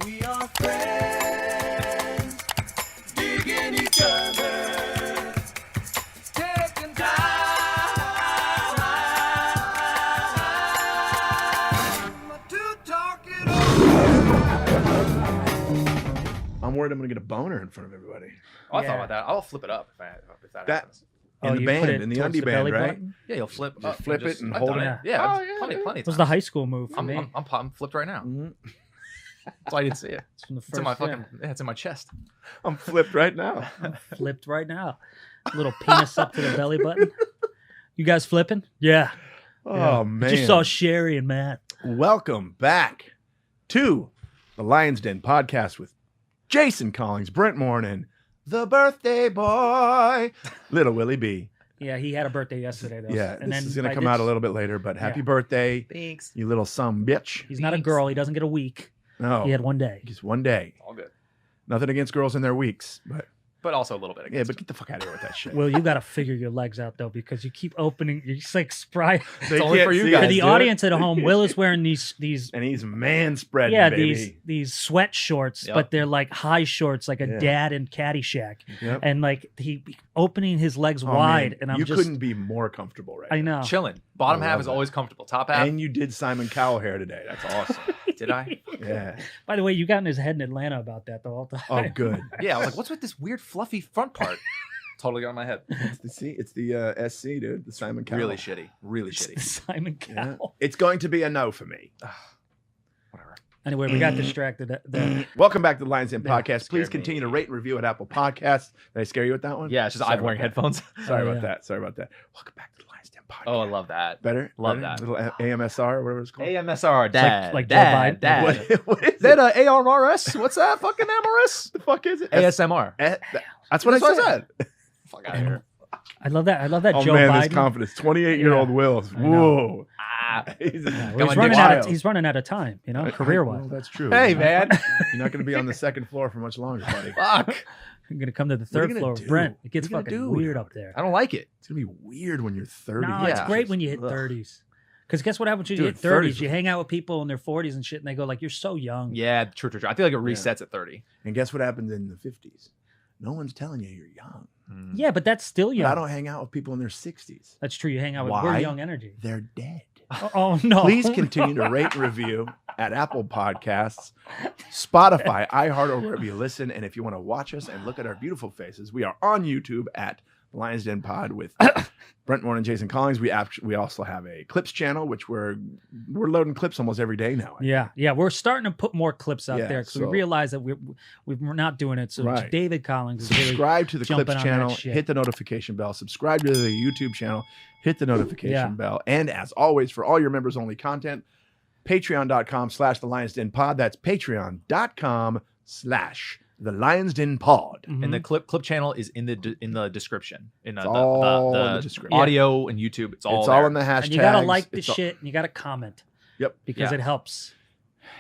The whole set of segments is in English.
We are friends, digging each other, taking time to talk it over. I'm worried I'm gonna get a boner in front of everybody. Oh, I thought about that. I'll flip it up if that happens. In the you band, put it in the towards undie the band, belly right? button? Yeah, you'll flip Just up flip it and I've hold done it. Yeah, Oh, plenty of It times. was the high school move for me. I'm flipped right now. Mhm. That's why I didn't see it. It's from the It's in my first, fucking. Yeah, it's in my chest. I'm flipped right now. flipped right now. Little penis up to the belly button. You guys flipping? Yeah. Oh man! Just saw Sherry and Matt. Welcome back to the Lions Den podcast with Jason Collings, Brent Morin, the birthday boy, little Willie B. Yeah, he had a birthday yesterday though. Yeah, and this then is gonna by come out a little bit later, but happy birthday, Thanks. you little son bitch. He's not a girl. He doesn't get a week. No, He had one day. just one day. All good. Nothing against girls in their weeks, but Also a little bit. yeah, Against but get the fuck out of here with that shit. Well, you got to figure your legs out though because you keep opening. You're just like spry. They only can't for you see guys, us For the do it. audience at home, Will is wearing these and he's man spreading, yeah baby. these sweat shorts, Yep. but they're like high shorts, like a Yeah. dad in Caddyshack, Yep. and like he opening his legs Oh, wide, man, and I'm you just couldn't be more comfortable right I now. know. chilling. Bottom I half love is that. always comfortable. Top half. And you did Simon Cowell hair today. That's awesome. Did I? Yeah. By the way, you got in his head in Atlanta about that the whole time. Oh, good. Yeah. I was like, what's with this weird fluffy front part? Totally got in my head. It's the SC, dude. The Simon Cowell. Really shitty. Really It's the shitty. Simon Yeah. Cowell. It's going to be a no for me. Whatever. Anyway, we got distracted. Welcome back to the Lions Den Yeah, podcast. Please scared continue me. to rate and review at Apple Podcasts. Did I scare you with that one? Yeah, it's just Sorry I'm wearing about that. headphones. Sorry Oh, about yeah. that. Sorry about that. Welcome back to the Lions Den podcast. Oh, I love that. Better? Love Better? that. Little AMSR or whatever it's called. AMSR, dad. like Joe dad, Biden. dad. What is Is that it? ARRS? What's that fucking MRS? the fuck is it? ASMR. That's what I said. Fuck out of here. I love that. I love that Oh Joe man, Biden. this confidence. 28-year-old Yeah. Will. I know. Whoa. Ah. He's, Yeah, Got he's, my running dick out of, wild. he's running out of time, career wise. Well, that's true. Hey, man. You're not going to be on the second floor for much longer, buddy. Fuck. I'm gonna come to the What are you third gonna floor do? with Brent. It gets What are you fucking gonna do? weird up there. I don't like it. It's going to be weird when you're 30. No, it's Yeah. great when you hit Ugh. 30s. Because guess what happens when you Dude, hit 30s? 30s. You hang out with people in their 40s and shit, and they go like, "You're so young." Yeah, true. I feel like it resets at 30. And guess what happens in the 50s? No one's telling you you're young. Yeah, but that's still But young. I don't hang out with people in their 60s. That's true. You hang out with Why? we're young energy. They're dead. Oh no! Please continue to rate and review at Apple Podcasts, Spotify, iHeart, or wherever you listen. And if you want to watch us and look at our beautiful faces, we are on YouTube at Lions Den Pod with Brent Morin and Jason Collings. We also have a clips channel, which we're loading clips almost every day now. Yeah, we're starting to put more clips out Yeah, there because so- we realize that we're not doing it. So Right. David Collings is really Subscribe to the jumping clips on that channel, shit. hit the notification bell, subscribe to the YouTube channel, hit the notification Yeah. bell. And as always, for all your members only content, patreon.com/the Lions Den Pod. That's patreon.com/the Lions Den Pod. Mhm. And the clip channel is in the description. In It's all in the the description. audio and YouTube. It's all It's there. all in the hashtags. and you gotta like the It's all- shit, and you gotta comment. Yep. because Yeah. it helps.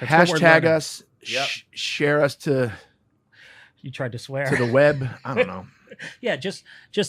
That's what we're Hashtag learning. us, Yep. share us to You tried to swear. the web. I don't know. Yeah, just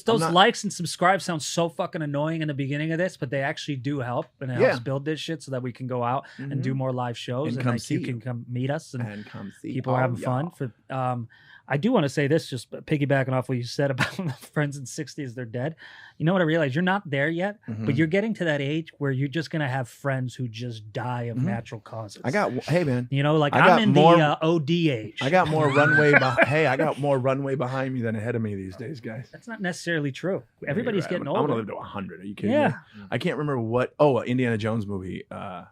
those not- likes and subscribe sound so fucking annoying in the beginning of this, but they actually do help, and it helps Yeah. build this shit so that we can go out and do more live shows, And and come like, you see can you. come meet us, and And come see people are all having fun. y'all. For I do want to say this, just piggybacking off what you said about when the friends in 60s they're dead. You know what I realized? You're not there yet, Mhm. but you're getting to that age where you're just gonna have friends who just die of Mhm. natural causes. Hey man, You know, like I got I'm in more- the OD age. I got more runway. I got more runway behind me than ahead of me these days, guys. That's not necessarily true. Everybody's You're right. getting I'm older. gonna live to 100. Are you kidding Yeah. me? I can't remember what. Oh, Indiana Jones movie. One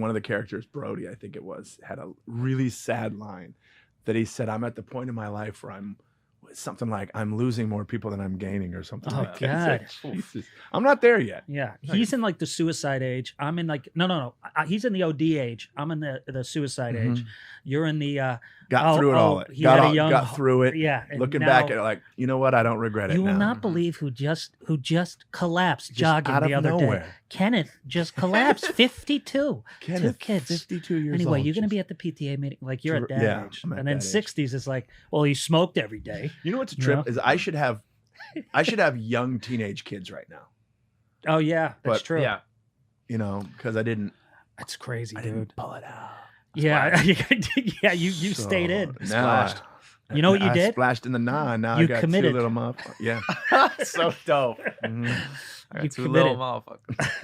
of the characters, Brody, I think it was, had a really sad line that he said, "I'm at the point in my life where I'm something like I'm losing more people than I'm gaining," or something Oh, like that. It's God. like, Jesus. I'm not there yet. Yeah, he's in like the suicide age. I'm in like no. He's in the OD age. I'm in the suicide age. You're in the Got through it all. he Got, had a all- young- got through it. yeah. and Looking now- back at it, like, you know what? I don't regret it. you will now. not believe who just collapsed Just jogging out the of other day. nowhere. Kenneth just collapsed. 52. Kenneth, Two kids. 52 years Anyway, old. you're going to just- be at the PTA meeting. Like you're at that Yeah, age. I'm at And then that age. 60s is like, well, he smoked every day. You know what's a You trip know? is I should have young teenage kids right now. Oh, yeah, that's But, true. Yeah. You know, because I didn't That's crazy, dude. didn't pull it out. Yeah, yeah. You stayed in. Splashed. You know what you I did? splashed in the nah. Now You I got committed. 2 little motherfuckers. Yeah. So dope. Mhm. I got You 2 committed. little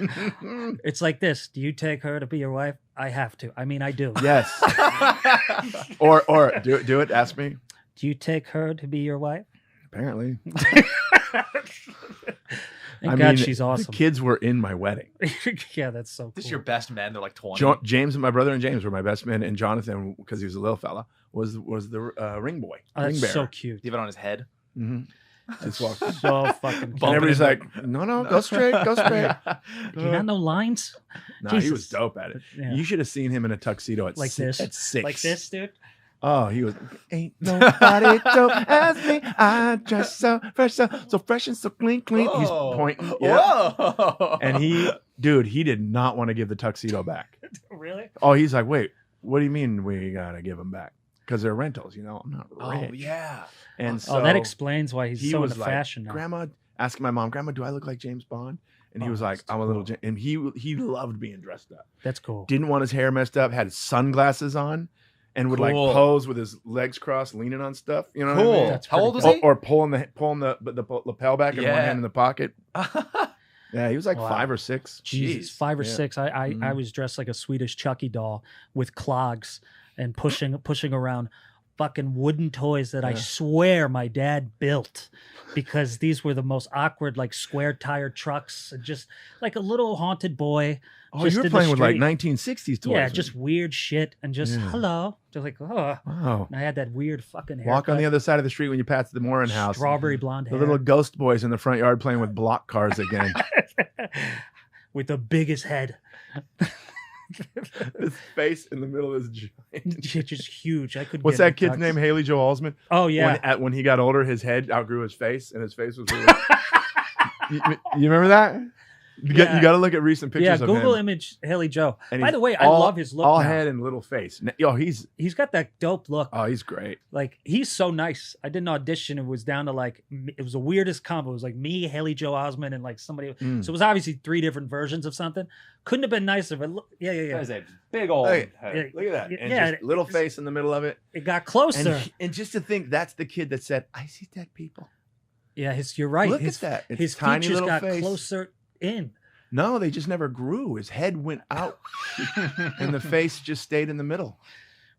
motherfuckers. It's like this. Do you take her to be your wife? I have to. I mean, I do. Yes. or do it. Ask me. Do you take her to be your wife? Apparently. Thank God she's The awesome. kids were in my wedding. Yeah, that's so cool. This is your best men. They're like 20. James and my brother and James were my best men, and Jonathan, because he was a little fella, was the ring boy. Oh, ring that's bearer. so cute. Leave it on his head. Mhm. Just walked. So fucking cute. And Bumping everybody's into- like, no, go straight, go straight. Do you not know lines? Nah, he was Jesus. dope at it. Yeah. You should have seen him in a tuxedo at Like six. this? At 6. Like this, dude? Oh, he was. Ain't nobody dope as me. I dress so fresh and so clean. He's pointing. Yeah. Whoa. And he did not want to give the tuxedo back. Really? Oh, he's like, wait, what do you mean we gotta give them back? Because they're rentals, I'm not rich. Oh, yeah. And so that explains why he's he so was into like, fashion now. Grandma, asking my mom, Grandma, do I look like James Bond? And he Oh, was like, that's I'm a little, cool. And he loved being dressed up. That's cool. Didn't want his hair messed up. Had sunglasses on, and would like Cool. pose with his legs crossed, leaning on stuff. You know what I Cool. mean? That's How old was pretty he? Or pulling the lapel back and one Yeah. hand in the pocket. Yeah, he was like Wow. 5 or 6. Jesus, Jeez. 5 or Yeah. 6. I Mhm. was dressed like a Swedish Chucky doll with clogs and pushing around fucking wooden toys that I Yeah. swear my dad built because these were the most awkward, like square tire trucks, and just like a little haunted boy. Oh, just you were in the playing with like street. 1960s toys. Yeah, just weird shit and just Yeah. hello, just like oh. wow. And I had that weird fucking haircut. Walk on the other side of the street when you pass the Morin house. Strawberry blonde The hair. little ghost boys in the front yard playing with block cars again. with the biggest head. His face in the middle of his giant. Just huge. I could. What's that kid's name? Haley Joel Osment. Oh yeah. When he got older, his head outgrew his face, and his face was. Really... you remember that? You got to look at recent pictures Yeah, of Google him. image Haley Joe. And By he's the way, I all- love his look all now. head and little face. Yo, he's He's got that dope look. he's great. Like he's so nice. I did an audition. It was down to like it was the weirdest combo. It was like me, Haley Joe Osment, and like somebody. Mm. So it was obviously 3 different versions of something. Couldn't have been nicer. But look, yeah. That is a big old Hey, head. Look at that. And Yeah, just little face in the middle of it. It got closer. And just to think that's the kid that said, "I see dead people." Yeah, you're right. Look his, at that. It's his tiny features little got face. closer in. No, they just never grew. His head went out, and the face just stayed in the middle.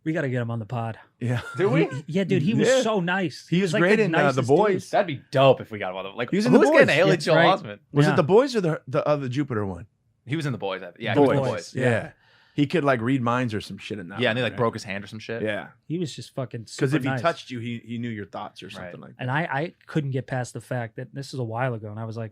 We got to get him on the pod. Yeah. Do we? Yeah, dude, he was Yeah. so nice. He was like great the in The nicest Boys. dude. That'd be dope if we got one of them. Like, He was in who's The getting Boys. Haley Yeah, Joel right. Osment? Was Yeah. it the boys or the other Jupiter one? He was in the boys. Yeah, Boys. he was in the boys. Yeah. He could like read minds or some shit in that. Yeah, one, and he like right? broke his hand or some shit. Yeah. He was just fucking. Because Super if he nice. touched you, he knew your thoughts or something like that. And I couldn't get past the fact that this is a while ago, and I was like,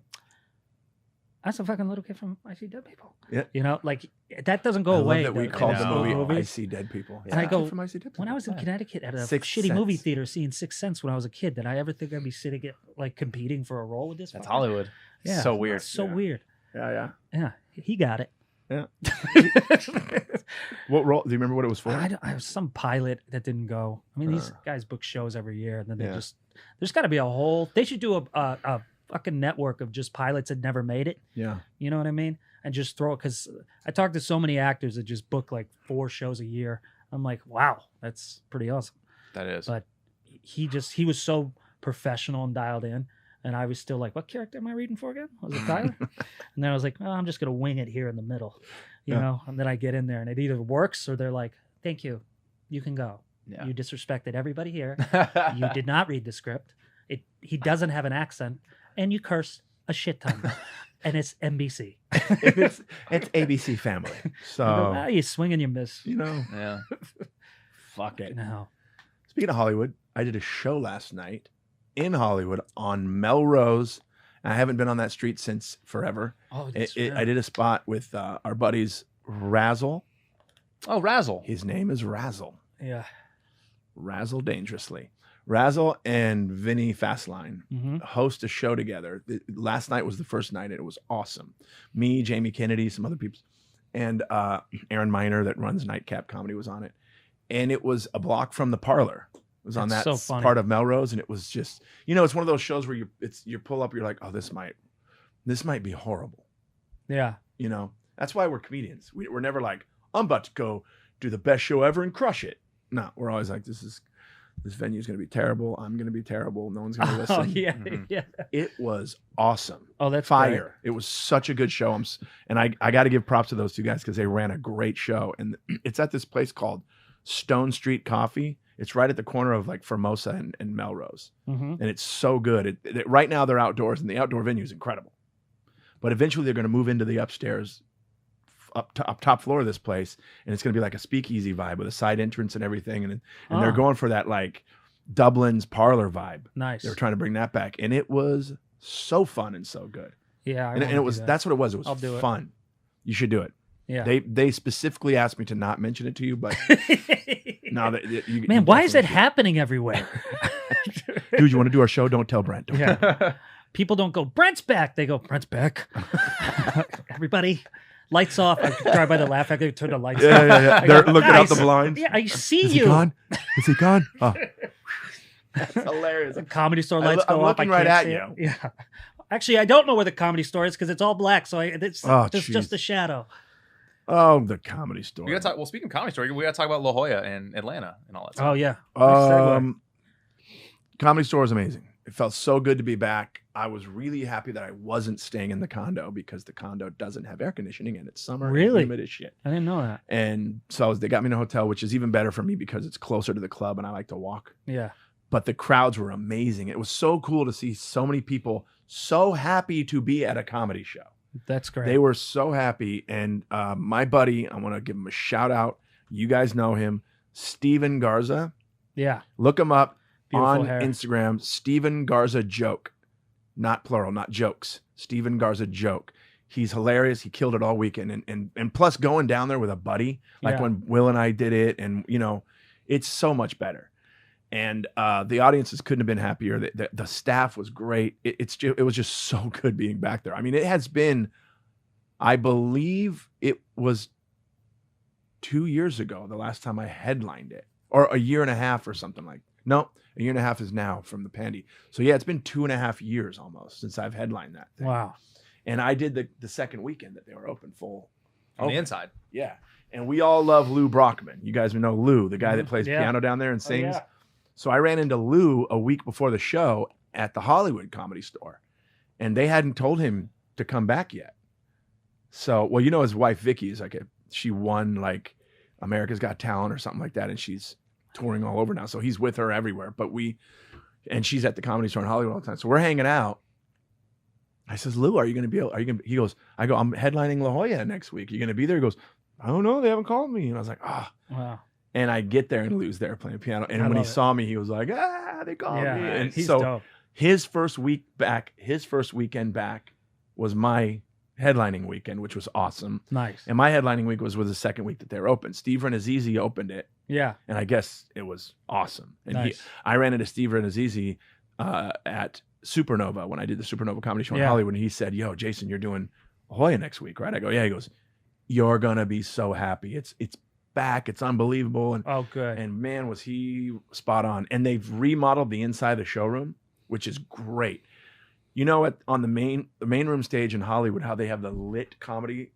"That's a fucking little kid from I See Dead People." Yeah. You know, like that doesn't go I love away. that we though, called in the know. movie movies. I See Dead People. And I go, from I See Dead People. When I was in Connecticut at a Sixth shitty movie Sense. theater seeing Sixth Sense when I was a kid, did I ever think I'd be sitting at, like competing for a role with this? That's fucker? Hollywood. Yeah. So weird. It's so Yeah. weird. Yeah. Yeah, he got it. Yeah. What role? Do you remember what it was for? I was some pilot that didn't go. I mean, these Uh. guys book shows every year, and then they Yeah. there's got to be a whole. They should do a fucking network of just pilots that never made it. Yeah. You know what I mean? And just throw it because I talked to so many actors that just book like 4 shows a year. I'm like, wow, that's pretty awesome. That is. But he was so professional and dialed in. And I was still like, what character am I reading for again? Was it Tyler? And then I was like, oh, I'm just going to wing it here in the middle, you Yeah. know? And then I get in there and it either works or they're like, thank you. You can go. Yeah. You disrespected everybody here. You did not read the script. He doesn't have an accent. And you curse a shit ton. And it's NBC. it's ABC Family. So, Ah, you swing and you miss. you know, Yeah. fuck it. No. Speaking of Hollywood, I did a show last night in Hollywood on Melrose. I haven't been on that street since forever. Oh, I did a spot with our buddies Razzle. Oh, Razzle. His name is Razzle. Yeah. Razzle Dangerously. Razzle and Vinny Fastline Mm-hmm. host a show together. Last night was the first night, and it was awesome. Me, Jamie Kennedy, some other people, and Aaron Miner that runs Nightcap Comedy was on it. And it was a block from the Parlor. It was on That's that so funny. part of Melrose, and it was just, it's one of those shows where you pull up, you're like, oh, this might be horrible. Yeah. That's why we're comedians. We're never like, I'm about to go do the best show ever and crush it. No, we're always like, this venue is going to be terrible. I'm going to be terrible. No one's going to listen. Oh yeah, yeah. It was awesome. Oh, that's fire. It was such a good show. And I got to give props to those two guys because they ran a great show. And it's at this place called Stone Street Coffee. It's right at the corner of like Formosa and Melrose. Mm-hmm. And it's so good. Right now they're outdoors, and the outdoor venue is incredible. But eventually they're going to move into the upstairs, up top floor of this place, and it's going to be like a speakeasy vibe with a side entrance and everything. And they're going for that like Dublin's parlor vibe. Nice. They were trying to bring that back, and it was so fun and so good. Yeah, and it was that's what it was. It was fun. You should do it. Yeah. They specifically asked me to not mention it to you, but now that you, man, why is it happening everywhere? Dude, you want to do our show? Don't tell Brent. Yeah. People don't go, Brent's back. They go, Brent's back. Everybody, lights off. I drive by the laugh. I turn the lights off. Yeah. They're looking out the blinds. Yeah, I see Is you. He gone? Is he gone? Oh. That's hilarious. The Comedy Store lights I'm go up. looking I right can't at see you. it. Yeah. Actually, I don't know where the Comedy Store is because it's all black. So it's just a shadow. Oh, the Comedy Store. We gotta talk. Well, speaking of Comedy Store, we gotta talk about La Jolla and Atlanta and all that stuff. Oh yeah. Comedy Store is amazing. It felt so good to be back. I was really happy that I wasn't staying in the condo because the condo doesn't have air conditioning and it's summer. Really? And humid as shit. I didn't know that. And so they got me in a hotel, which is even better for me because it's closer to the club and I like to walk. Yeah. But the crowds were amazing. It was so cool to see so many people so happy to be at a comedy show. That's great. They were so happy. And my buddy, I want to give him a shout out. You guys know him, Steven Garza. Yeah. Look him up. Beautiful on hair. Instagram, Steven Garza Joke. Not plural, not jokes. Steven Garza Joke. He's hilarious. He killed it all weekend. And plus going down there with a buddy, like when Will and I did it, and it's so much better. And the audiences couldn't have been happier. The staff was great. It was just so good being back there. I mean, it has been, I believe it was 2 years ago, the last time I headlined it, or a year and a half or something like. No, a year and a half is now from the pandy. So yeah, it's been 2.5 years almost since I've headlined that thing. Wow. And I did the second weekend that they were open full. On the inside. Yeah. And we all love Lou Brockman. You guys know Lou, the guy that plays piano down there and sings. Yeah. So I ran into Lou a week before the show at the Hollywood Comedy Store. And they hadn't told him to come back yet. So, well, his wife, Vicky, is she won like America's Got Talent or something like that. And she's touring all over now. So he's with her everywhere. And she's at the Comedy Store in Hollywood all the time. So we're hanging out. I says, Lou, are you going to be, he goes, I'm headlining La Jolla next week. Are you going to be there? He goes, I don't know. They haven't called me. And I was like, Wow. And I get there and Lou's there playing piano. And when he saw me, he was like, they called me. And he's so dope. his first weekend back was my headlining weekend, which was awesome. Nice. And my headlining week was the second week that they were open. Steve Renazizi opened it. Yeah. And I guess it was awesome. And Nice. I ran into Steve Renazizi at Supernova when I did the Supernova comedy show in Yeah. Hollywood. And he said, yo, Jason, you're doing La Jolla next week, right? I go, yeah. He goes, you're going to be so happy. It's back. It's unbelievable. And Oh, good. and man, was he spot on. And they've remodeled the inside of the showroom, which is great. On the main room stage in Hollywood, how they have the lit comedy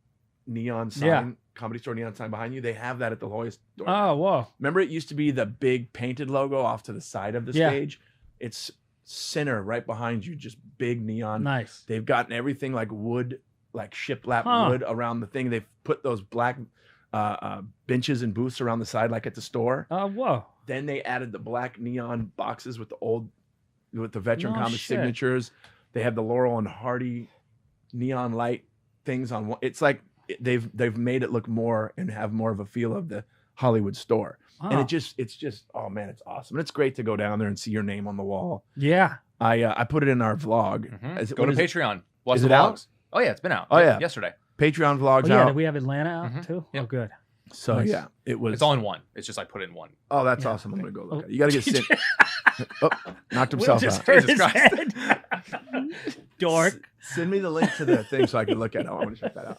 neon sign, Comedy Store neon sign behind you. They have that at the La Jolla Store. Oh, whoa. Remember, it used to be the big painted logo off to the side of the stage. It's center right behind you, just big neon. Nice. They've gotten everything like wood, like shiplap wood around the thing. They've put those black benches and booths around the side, like at the store. Oh, whoa. Then they added the black neon boxes with the veteran No comic shit. signatures. They have the Laurel and Hardy neon light things on one. It's like they've made it look more and have more of a feel of the Hollywood store. Oh. And it's just oh man, it's awesome. And it's great to go down there and see your name on the wall. Yeah. I put it in our vlog. Mm-hmm. Go to Patreon. Watch is the it out? vlogs. Oh yeah, it's been out. Oh, yeah. Yesterday. Patreon vlogs Oh, yeah. out. Did we have Atlanta out Mhm. too? Yep. Oh, good. So Nice. yeah, it was. It's all in one. It's just I put it in one. Oh, that's Yeah. awesome. I'm gonna go look Oh. at it. You gotta get sit. Oh, knocked Will himself just out. hurt Jesus his Christ. head. Dork. Send me the link to the thing so I can look at it. I want to check that out.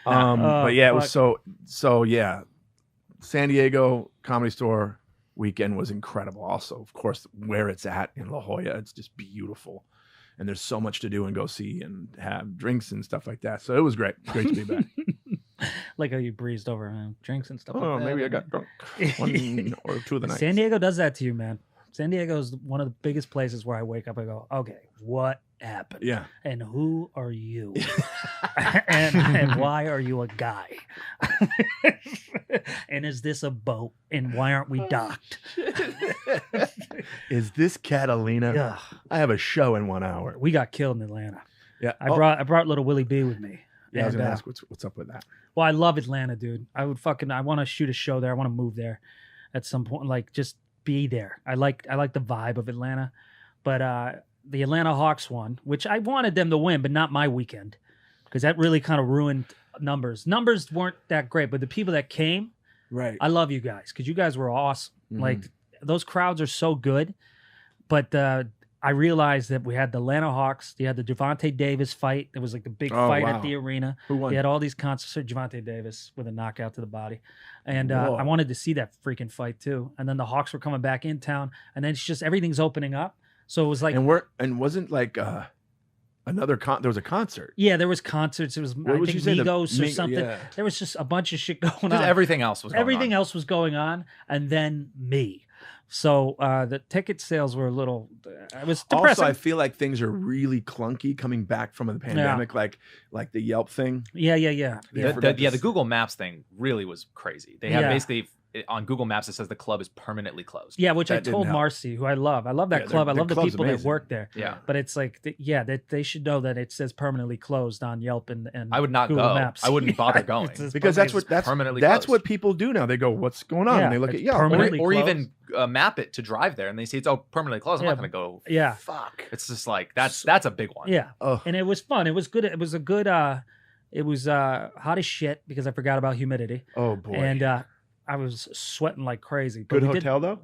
Oh, But yeah, it was fuck. so yeah. San Diego Comedy Store weekend was incredible. Also, of course, where it's at in La Jolla, it's just beautiful. And there's so much to do and go see and have drinks and stuff like that. So it was great. Great to be back. Like how you breezed over drinks and stuff. Oh, like that. maybe I got drunk 1 or 2 of the nights. San Diego does that to you, man. San Diego is one of the biggest places where I wake up and go, okay, what happened? Yeah. And who are you? and why are you a guy? And is this a boat? And why aren't we docked? Is this Catalina? Ugh. I have a show in 1 hour. We got killed in Atlanta. Yeah. I brought little Willie B with me. Yeah, I was And, gonna ask what's up with that. Well, I love Atlanta, dude. I want to shoot a show there. I want to move there at some point. Like, just be there. I like the vibe of Atlanta, but the Atlanta Hawks won, which I wanted them to win, but not my weekend, because that really kind of ruined numbers. Numbers weren't that great, but the people that came, Right. I love you guys because you guys were awesome. Mhm. Like, those crowds are so good, but I realized that we had the Atlanta Hawks. You had the Javante Davis fight. There was like the big fight wow. at the arena. Who won? They had all these concerts. Javante Davis with a knockout to the body. And Whoa. I wanted to see that freaking fight too. And then the Hawks were coming back in town. And then it's just everything's opening up. So it was like, and wasn't like another there was a concert. yeah, there was concerts. It was, What I would think, you say the Migos or Mig- something. yeah. There was just a bunch of shit going Just on. everything else was going Everything on. else was going on. And then me. So the ticket sales were a little, it was depressing. Also, I feel like things are really clunky coming back from the pandemic, like the Yelp thing. Yeah. They forgot The to- Google Maps thing really was crazy. They have Yeah. basically on Google Maps it says the club is permanently closed. Yeah, which I That didn't told help. Marcy, who I love. I love that Yeah, club. I the love the club's people that amazing. work there. Yeah. But it's like, that they should know that it says permanently closed on Yelp and I would not Google go. Maps. I wouldn't bother going. It's just Because that's what permanently that's closed. what people do now. They go, "What's going on?" Yeah, and they look at it's Yelp. permanently or closed. even map it to drive there, and they say it's permanently closed. I'm Yeah. not going to go. Yeah, Fuck. It's just like that's a big one. yeah. Oh, And it was fun. It was good. It was a good. It was hot as shit because I forgot about humidity, oh boy. and I was sweating like crazy. But Good we did- hotel though.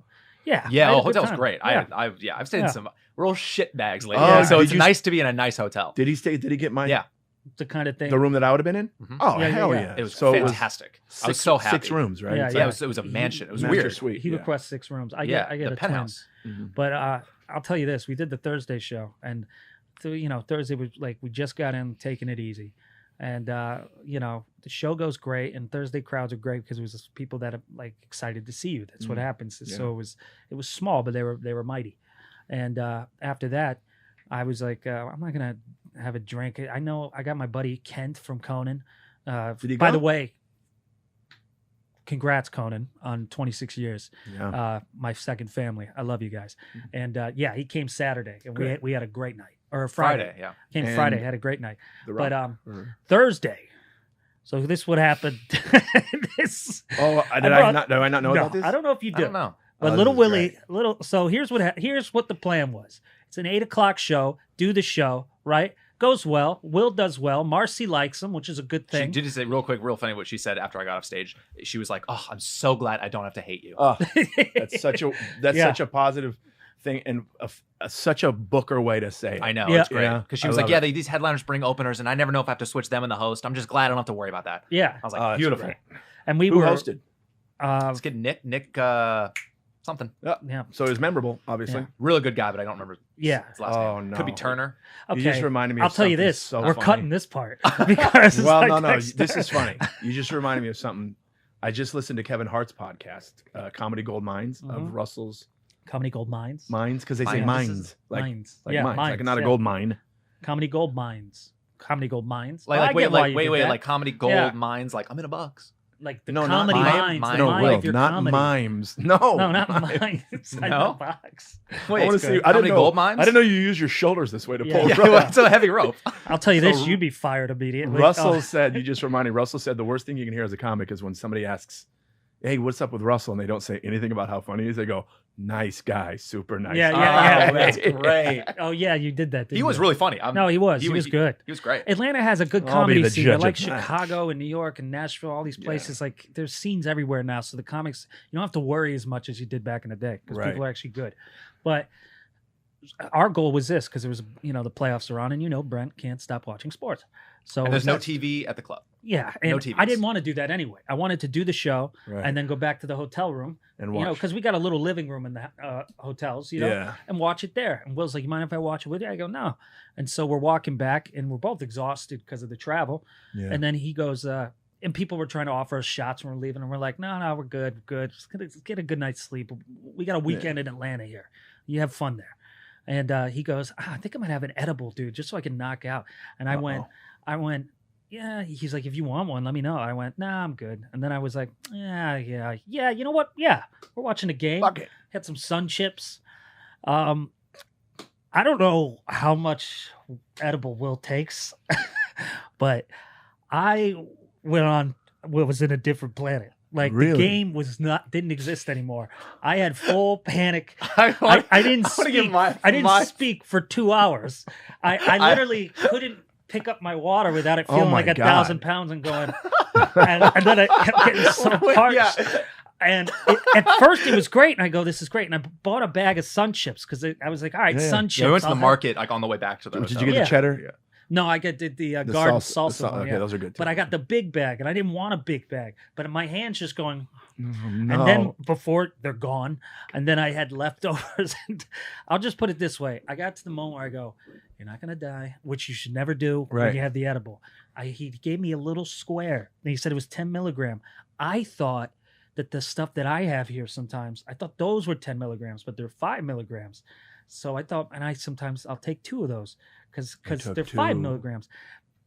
Yeah, Yeah, I had a good hotel's time. great. Yeah. I've stayed in Yeah. some real shit bags lately. Oh, so did it's you- nice to be in a nice hotel. Did he stay? Did he get my Yeah. the kind of thing. the room that I would have been in? Mhm. Oh Yeah, hell yeah. yeah! It was so fantastic. I was so happy. 6 rooms, right? Yeah, It's yeah. like- It was a mansion. It was Master weird. suite. He yeah. requests 6 rooms. I Yeah, get the a 10. penthouse. Mhm. But I'll tell you this: we did the Thursday show, and Thursday was like we just got in, taking it easy, and the show goes great, and Thursday crowds are great because it was just people that are like excited to see you. That's what Mhm. happens. Yeah. So it was small, but they were mighty. And after that, I was like, I'm not gonna have a drink. I know I got my buddy Kent from Conan. Did he By go? the way, congrats Conan on 26 years. Yeah. My second family. I love you guys. And he came Saturday, and Great. we had a great night. Or Friday. Friday, yeah. Came And- Friday, had a great night. The But Rock. Or- Thursday. So this would happen. This. oh, I did brought- I not? Do I not know no, about this? I don't know if you I do. don't know. But Oh, little this is Willie, So here's what the plan was. It's an 8:00 show. Do the show, right? Goes well. Will does well. Marcy likes him, which is a good She thing. did say real quick, real funny what she said after I got off stage. She was like, "Oh, I'm so glad I don't have to hate you." Oh, that's such Yeah. a positive thing and such a Booker way to say it. I know, Yeah. it's great. Yeah, Because she I was like, love "Yeah, it. these headliners bring openers, and I never know if I have to switch them and the host. I'm just glad I don't have to worry about that." Yeah. I was Oh, like, that's "Beautiful." great. And we Who were hosted? Let's get Nick something. yeah. So it was memorable, obviously. Yeah. Really good guy, but I don't remember Yeah. his last Oh name. no, Could be Turner. Okay. You just reminded me. I'll of tell you something this. So We're funny. cutting this part because it's Well, like no. next This time. is funny. You just reminded me of something. I just listened to Kevin Hart's podcast, Comedy Gold Mines, Mhm. of Russell's Comedy Gold Mines. Mines, because they say Mines. mines, like Mines. like yeah, mines, like not a yeah. gold mine. Comedy Gold Mines. Comedy Gold Mines. Like, Oh, I like get why you wait, did that. like comedy gold Yeah. mines. Like I'm in a box. Like the No, not comedy mime. mines. The No, mine Will, of your not comedy. mimes. No, No, not mines. Inside No? the box. Wait, I want to it's see. good. I didn't Comedy know. gold mines. I didn't know you use your shoulders this way to Yeah. pull. Yeah, a rope. well, it's a heavy rope. I'll tell you So- this: you'd be fired immediately. Russell Oh, said, you just reminded me, Russell said the worst thing you can hear as a comic is when somebody asks, "Hey, what's up with Russell?" and they don't say anything about how funny he is. They go, "Nice guy, super nice." Yeah, guy." yeah, Oh, that's great. oh yeah, you did that. Didn't He was you? really funny. No, he was. He was good. He was great. Atlanta has a good I'll be comedy the scene. I judge like of that. Chicago and New York and Nashville, all these Yeah. places. Like there's scenes everywhere now, so the comics you don't have to worry as much as you did back in the day because Right. people are actually good. But our goal was this because it was the playoffs are on, and Brent can't stop watching sports. So And there's no TV at the club. yeah, no and TVs. I didn't want to do that anyway. I wanted to do the show Right. and then go back to the hotel room, and watch. because we got a little living room in the hotels, yeah, and watch it there. And Will's like, "You mind if I watch it with you?" I go, "No." And so we're walking back, and we're both exhausted because of the travel. yeah. And then he goes, and people were trying to offer us shots when we're leaving, and we're like, no, we're good, Just get a good night's sleep. We got a weekend in Atlanta here. You have fun there. And he goes, I think I might have an edible, dude, just so I can knock out. And I went, yeah. He's like, if you want one, let me know. I went, nah, I'm good. And then I was like, yeah. You know what? Yeah, we're watching a game. Fuck it. Had some sun chips. I don't know how much edible Will takes, but I was in a different planet. Like Really? the game didn't exist anymore. I had full panic. I didn't speak. I didn't speak for 2 hours. I literally couldn't pick up my water without it feeling like 1,000 pounds and going. and then I kept getting so parched. Yeah. And at first it was great, and I go, "This is great." And I bought a bag of Sun Chips because I was like, "All right, Sun Chips." Yeah, we went to the market like on the way back to the. Did you get the cheddar? Yeah. No, I did the garden salsa. Okay, those are good too. But I got the big bag, and I didn't want a big bag. But my hand's just going, no. And then before they're gone, and then I had leftovers. And I'll just put it this way: I got to the moment where I go, "You're not gonna die," which you should never do when you have the edible. He gave me a little square, and he said it was 10 milligram. I thought that the stuff that I have here sometimes, I thought those were 10 milligrams, but they're 5 milligrams. So I thought, and I'll take 2 of those because they're 5 milligrams.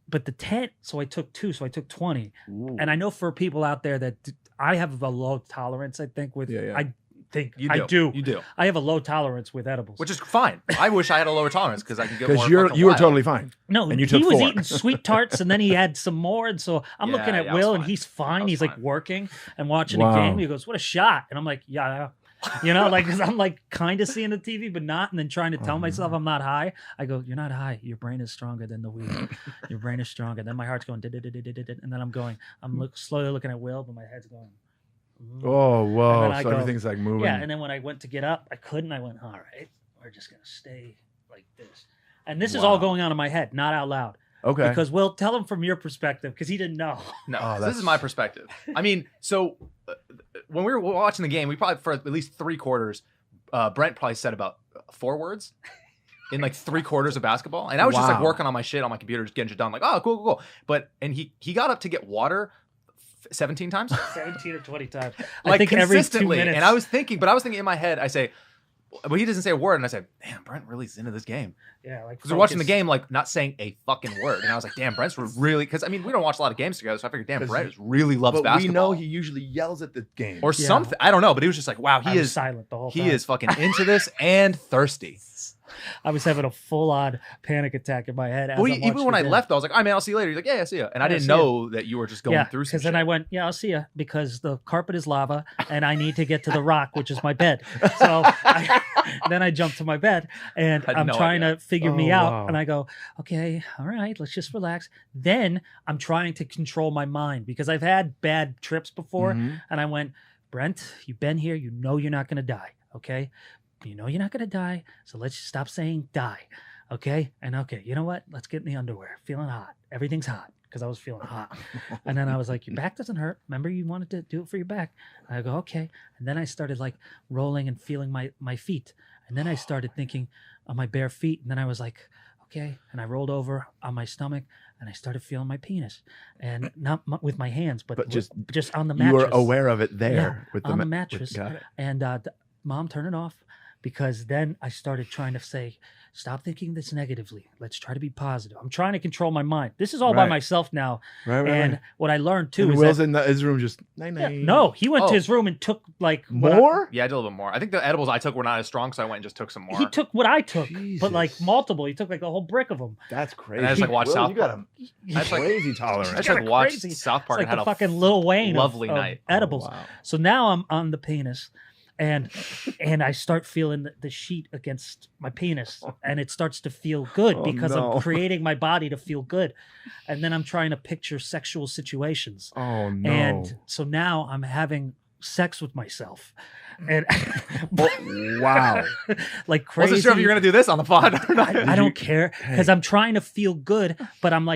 But the 10, so I took 2, so I took 20. Ooh. And I know for people out there that I have a low tolerance, I think, with, I think you I do. You do. I have a low tolerance with edibles. Which is fine. I wish I had a lower tolerance because I can get more. Because you were totally fine. No, and you took he was 4. eating sweet tarts, and then he had some more. And so I'm looking at Will, and he's fine. He's like working and watching a game. He goes, "What a shot!" And I'm like, "Yeah." You know, like, cause I'm like kind of seeing the TV, but not, and then trying to tell myself I'm not high. I go, "You're not high. Your brain is stronger than the weed. Your brain is stronger." Then my heart's going, and then I'm slowly looking at Will, but my head's going. Oh, whoa. So everything's like moving. Yeah, and then when I went to get up, I couldn't. I went, all right, we're just going to stay like this. And this is all going on in my head, not out loud. Okay. Because, Will, tell him from your perspective, because he didn't know. No, this is my perspective. I mean, so when we were watching the game, we probably, for at least 3 quarters, Brent probably said about 4 words in like 3 quarters of basketball. And I was just like working on my shit on my computer, just getting shit done. Like, oh, cool. But, and he got up to get water 17 times? 17 or 20 times. Like I think consistently. Every 2 minutes. And I was thinking in my head, I say, but he doesn't say a word. And I said, damn, Brent really is into this game. Yeah, like because we're watching the game, like not saying a fucking word. And I was like, damn, Brent's really, because I mean, we don't watch a lot of games together. So I figured, damn, Brent really loves basketball. We know he usually yells at the game. Or something. I don't know. But he was just like, wow, he is silent the whole time. He is fucking into this and thirsty. I was having a full-on panic attack in my head. Even when I left, I was like, "All right, man, I'll see you later." He's like, "Yeah, see you." And I didn't know that you were just going through some shit. Because then I went, "Yeah, I'll see you," because the carpet is lava and I need to get to the rock, which is my bed. So then I jumped to my bed and I'm trying to figure me out. And I go, "Okay, all right, let's just relax." Then I'm trying to control my mind because I've had bad trips before. And I went, "Brent, you've been here. You know you're not going to die, okay? You know you're not going to die, so let's stop saying die, okay? And okay, you know what? Let's get in the underwear. Feeling hot. Everything's hot because I was feeling hot." And then I was like, "Your back doesn't hurt. Remember you wanted to do it for your back." And I go, "Okay." And then I started like rolling and feeling my feet. And then I started thinking on my bare feet. And then I was like, okay. And I rolled over on my stomach and I started feeling my penis. And not with my hands, but just on the mattress. You were aware of it there. Yeah, on the mattress. And Mom, turn it off. Because then I started trying to say, stop thinking this negatively. Let's try to be positive. I'm trying to control my mind. This is all by myself now. And what I learned too is Will's in his room just no, he went to his room and took like more. Yeah, I did a little bit more. I think the edibles I took were not as strong, so I went and just took some more. He took what I took, but like multiple. He took like a whole brick of them. That's crazy. And I just like watched South Park. You got a crazy tolerance. I just like watched South Park and had a fucking Lil Wayne lovely night. Edibles. Oh, wow. So now I'm on the penis. And I start feeling the sheet against my penis, and it starts to feel good because I'm creating my body to feel good. And then I'm trying to picture sexual situations. Oh, no. And so now I'm having sex with myself. And wow. Like crazy. Wasn't sure if you're going to do this on the pod or not. I don't care because I'm trying to feel good, but I'm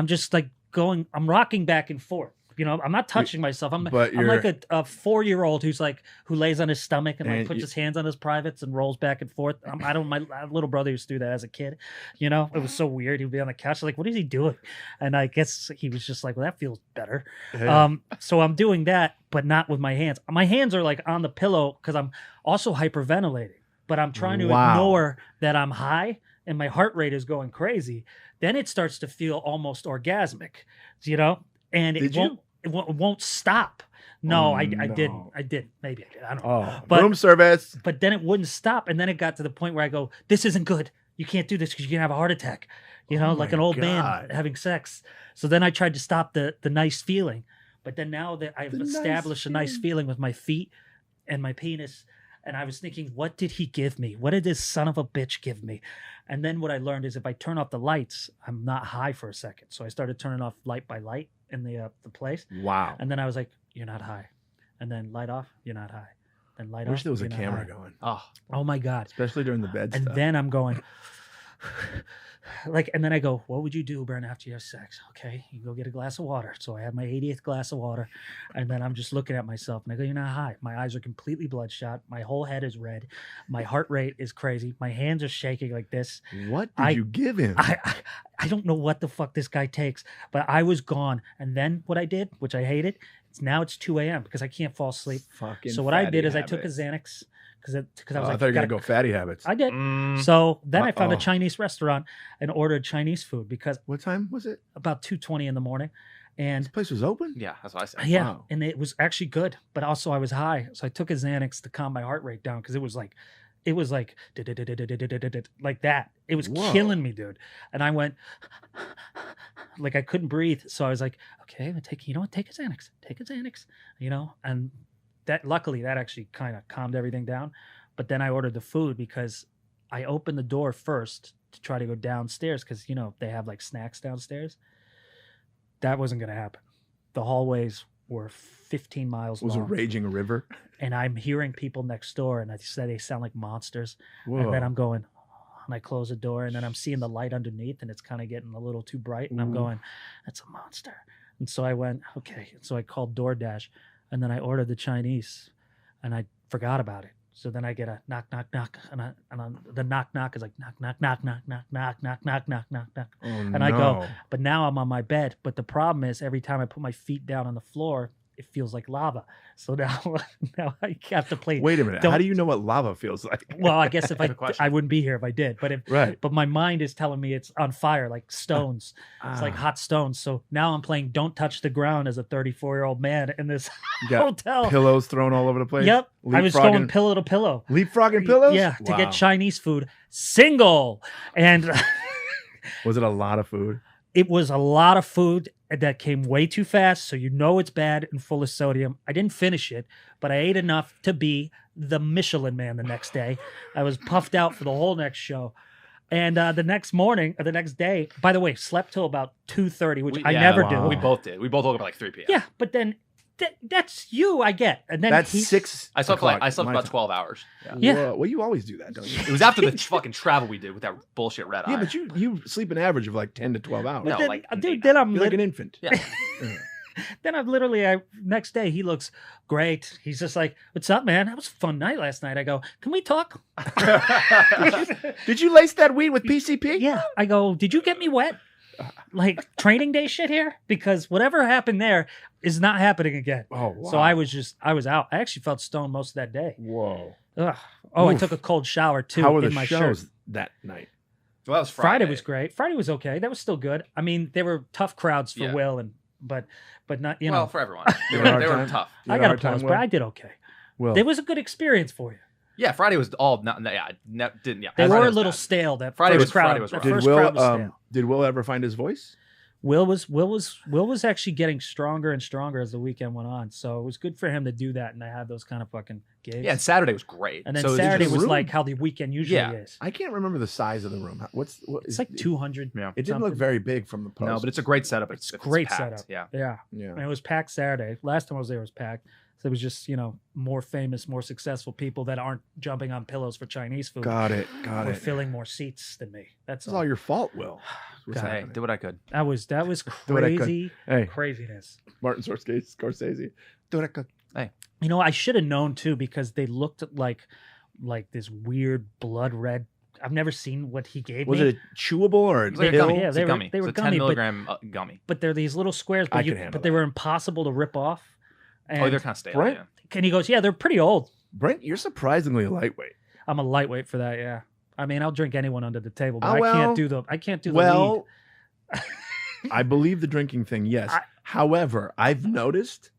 just like I'm rocking back and forth. You know, I'm not touching myself. I'm but I'm like you're- a 4-year-old who lays on his stomach and like And puts you- his hands on his privates and rolls back and forth. I don't. My little brother used to do that as a kid. You know, it was so weird. He'd be on the couch like, "What is he doing?" And I guess he was just like, "Well, that feels better." Yeah. So I'm doing that, but not with my hands. My hands are like on the pillow because I'm also hyperventilating, but I'm trying to Wow. ignore that I'm high and my heart rate is going crazy. Then it starts to feel almost orgasmic, you know, and Did it won't stop. No, Oh, I no. didn't. Maybe I did. I don't know. Oh, But- room service. But then it wouldn't stop, and then it got to the point where I go, "This isn't good. You can't do this because you can have a heart attack." You know, Oh like my an old God. man having sex. So then I tried to stop the nice feeling, but then now that I've The nice established a nice feeling with my feet and my penis, and I was thinking, what did he give me? What did this son of a bitch give me? And then what I learned is if I turn off the lights, I'm not high for a second. So I started turning off light by light in the place, Wow. and then I was like, "You're not high," and then light off, "You're not high," then light I wish off. there was a "You're not camera high." going, Oh, Oh my god! especially during the bed And stuff. then I'm going, and then I go, "What would you do, Brent, after you have sex?" "Okay, you go get a glass of water." So I have my 80th glass of water, and then I'm just looking at myself, and I go, "You're not high." My eyes are completely bloodshot. My whole head is red. My heart rate is crazy. My hands are shaking like this. What did I- you give him? I don't know what the fuck this guy takes, but I was gone. And then what I did, which I hated, now it's 2 a.m. because I can't fall asleep. Fucking So what I did fatty is I took a habits. Xanax because I Oh, was I like, thought you were gonna "Gotta- go fatty habits. I did. mm, So then I found a Uh-oh. Chinese restaurant and ordered Chinese food because What time was it? about 2:20 in the morning, and This place was open. yeah, that's what I said. yeah, Wow. and it was actually good. But also I was high, so I took a Xanax to calm my heart rate down because it was like like that. It was Whoa. killing me, dude. And I went like I couldn't breathe. So I was like, "Okay, I'm gonna take a Xanax, you know." And that luckily that actually kind of calmed everything down. But then I ordered the food because I opened the door first to try to go downstairs because you know they have like snacks downstairs. That wasn't gonna happen. The hallways were 15 miles It was a long, raging river. and I'm hearing people next door, and I said they sound like monsters. Whoa. And then I'm going, and I close the door, and then I'm seeing the light underneath, and it's kind of getting a little too bright, and I'm Ooh. going, "That's a monster." And so I went, okay. So I called DoorDash, and then I ordered the Chinese, and I forgot about it. So then I get a knock, knock, knock, and the knock, knock is like knock, knock, knock, knock, knock, knock, knock, knock, knock, knock, knock. Oh, And I go, but now I'm on my bed. But the problem is every time I put my feet down on the floor, it feels like lava. So now I have to play. wait a minute. How don't- do you know what lava feels like? Well, I guess if Good question. I wouldn't be here if I did. Right. But my mind is telling me it's on fire, like stones. It's like Ah. hot stones. So now I'm playing "Don't Touch the Ground" as a 34-year-old man in this You got hotel. pillows thrown all over the place. Yep, I was going Leapfrogging- pillow to pillow. leapfrogging pillows. Yeah, to Wow. get Chinese food single, and Was it a lot of food? it was a lot of food that came way too fast. So you know it's bad and full of sodium. I didn't finish it, but I ate enough to be the Michelin man the next day. I was puffed out for the whole next show. And the next morning, or the next day, by the way, slept till about 2:30, which I never wow. do. We both did. We both woke up at like 3 p.m. Yeah, but then that's you, I get. And then That's he, 6. I slept o'clock I slept my about time. 12 hours. Yeah. Yeah. Whoa. Well, you always do that, don't you? It was after the fucking travel we did with that bullshit red eye. Yeah, but you sleep an average of like 10 to 12 hours. No, then, like dude, then I'm You're like an infant. Yeah. then I'm literally next day he looks great. He's just like, "What's up, man? That was a fun night last night." I go, "Can we talk?" Did you lace that weed with PCP? Yeah. I go, "Did you get me wet? Like training day shit here?" Because whatever happened there is not happening again. Oh, wow. So I was out. I actually felt stoned most of that day. Whoa. Ugh. Oh, I Oof. took a cold shower too How were in the my shows shirt. that night? Well, that was Friday Friday. was great. Friday was okay. That was still good. I mean, they were tough crowds for Yeah. Will but not Well, know. for everyone. You They had a were, hard they were time? tough. You I had a got hard time, applause, Will? but I did okay. Will. It was a good experience for you. Yeah, Friday was all not. Yeah, didn't. Yeah, They Friday were a was little bad. stale. That Friday first was- crowd. Friday was that rough. did first Will crowd was stale. did Will ever find his voice? Will was actually getting stronger and stronger as the weekend went on. So it was good for him to do that and to have those kind of fucking gigs. Yeah, and Saturday was great. and then So it was Saturday just- was room? like how the weekend usually Yeah. is. I can't remember the size of the room. What It's is like 200. Yeah. It didn't look something. very big from the post. No, but it's a great setup. It's great packed. setup. Yeah. Yeah. yeah. And it was packed Saturday. Last time I was there, it was packed. So it was just, you know, more famous, more successful people that aren't jumping on pillows for Chinese food. Got it. Were filling more seats than me. That's It's all your fault, Will. What's God. Hey, happening? did what I could. That was what I could. crazy. Hey. Craziness. Martin Scorsese. Do what I could. You know, I should have known too because they looked like this weird blood red. I've never seen what he gave Was me. it a chewable or a It was like a pill? gummy. Yeah, It's they a were- gummy. they were It's a gummy, 10 but- milligram gummy. But they're these little squares, I but, can handle but they that. were impossible to rip off. And, Oh, they're kind of stale. Brent? Yeah. and he goes, yeah, they're pretty old. Brent, you're surprisingly lightweight. I'm a lightweight for that. Yeah, I mean, I'll drink anyone under the table, but Oh, well, I can't do the lead. Well, I believe the drinking thing, yes. However, I've noticed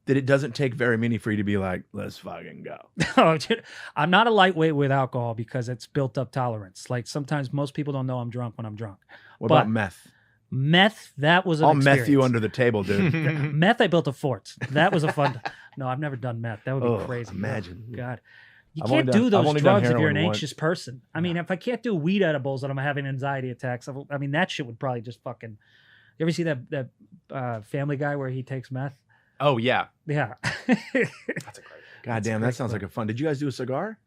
that it doesn't take very many for you to be like, let's fucking go. No, dude, I'm not a lightweight with alcohol because it's built up tolerance. Like sometimes most people don't know I'm drunk when I'm drunk. What But- about meth? Meth, that was an I'll meth you experience. under the table, dude. Meth, I built a fort. That was a fun. No, I've never done meth. That would be Oh, crazy. imagine. Oh, God, you I've can't only do done- I've those only done drugs if you're an heroin once. anxious person. I mean, if I can't do weed edibles and I'm having anxiety attacks, I mean that shit would probably just fucking. You ever see that Family Guy where he takes meth? Oh, yeah. Yeah. That's a great. God damn, that sounds like a fun. Did you guys do a cigar?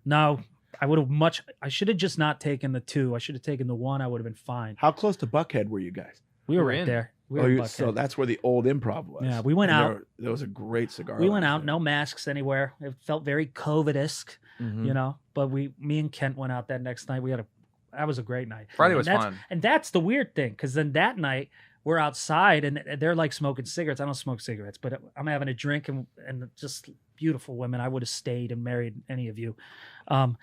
No, I would have I should have just not taken the 2. I should have taken the 1. I would have been fine. How close to Buckhead were you guys? We were We're right in. there. We were in so Buckhead. that's where the old improv was. Yeah, we went And out. There was a great cigar. We went lounge out, there. no masks anywhere. It felt very COVID-esque, Mhm. you know. But me and Kent went out that next night. That was a great night. Friday And was that's- fun. And that's the weird thing, because then that night we're outside and they're like smoking cigarettes. I don't smoke cigarettes, but I'm having a drink and just beautiful women. I would have stayed and married any of you. And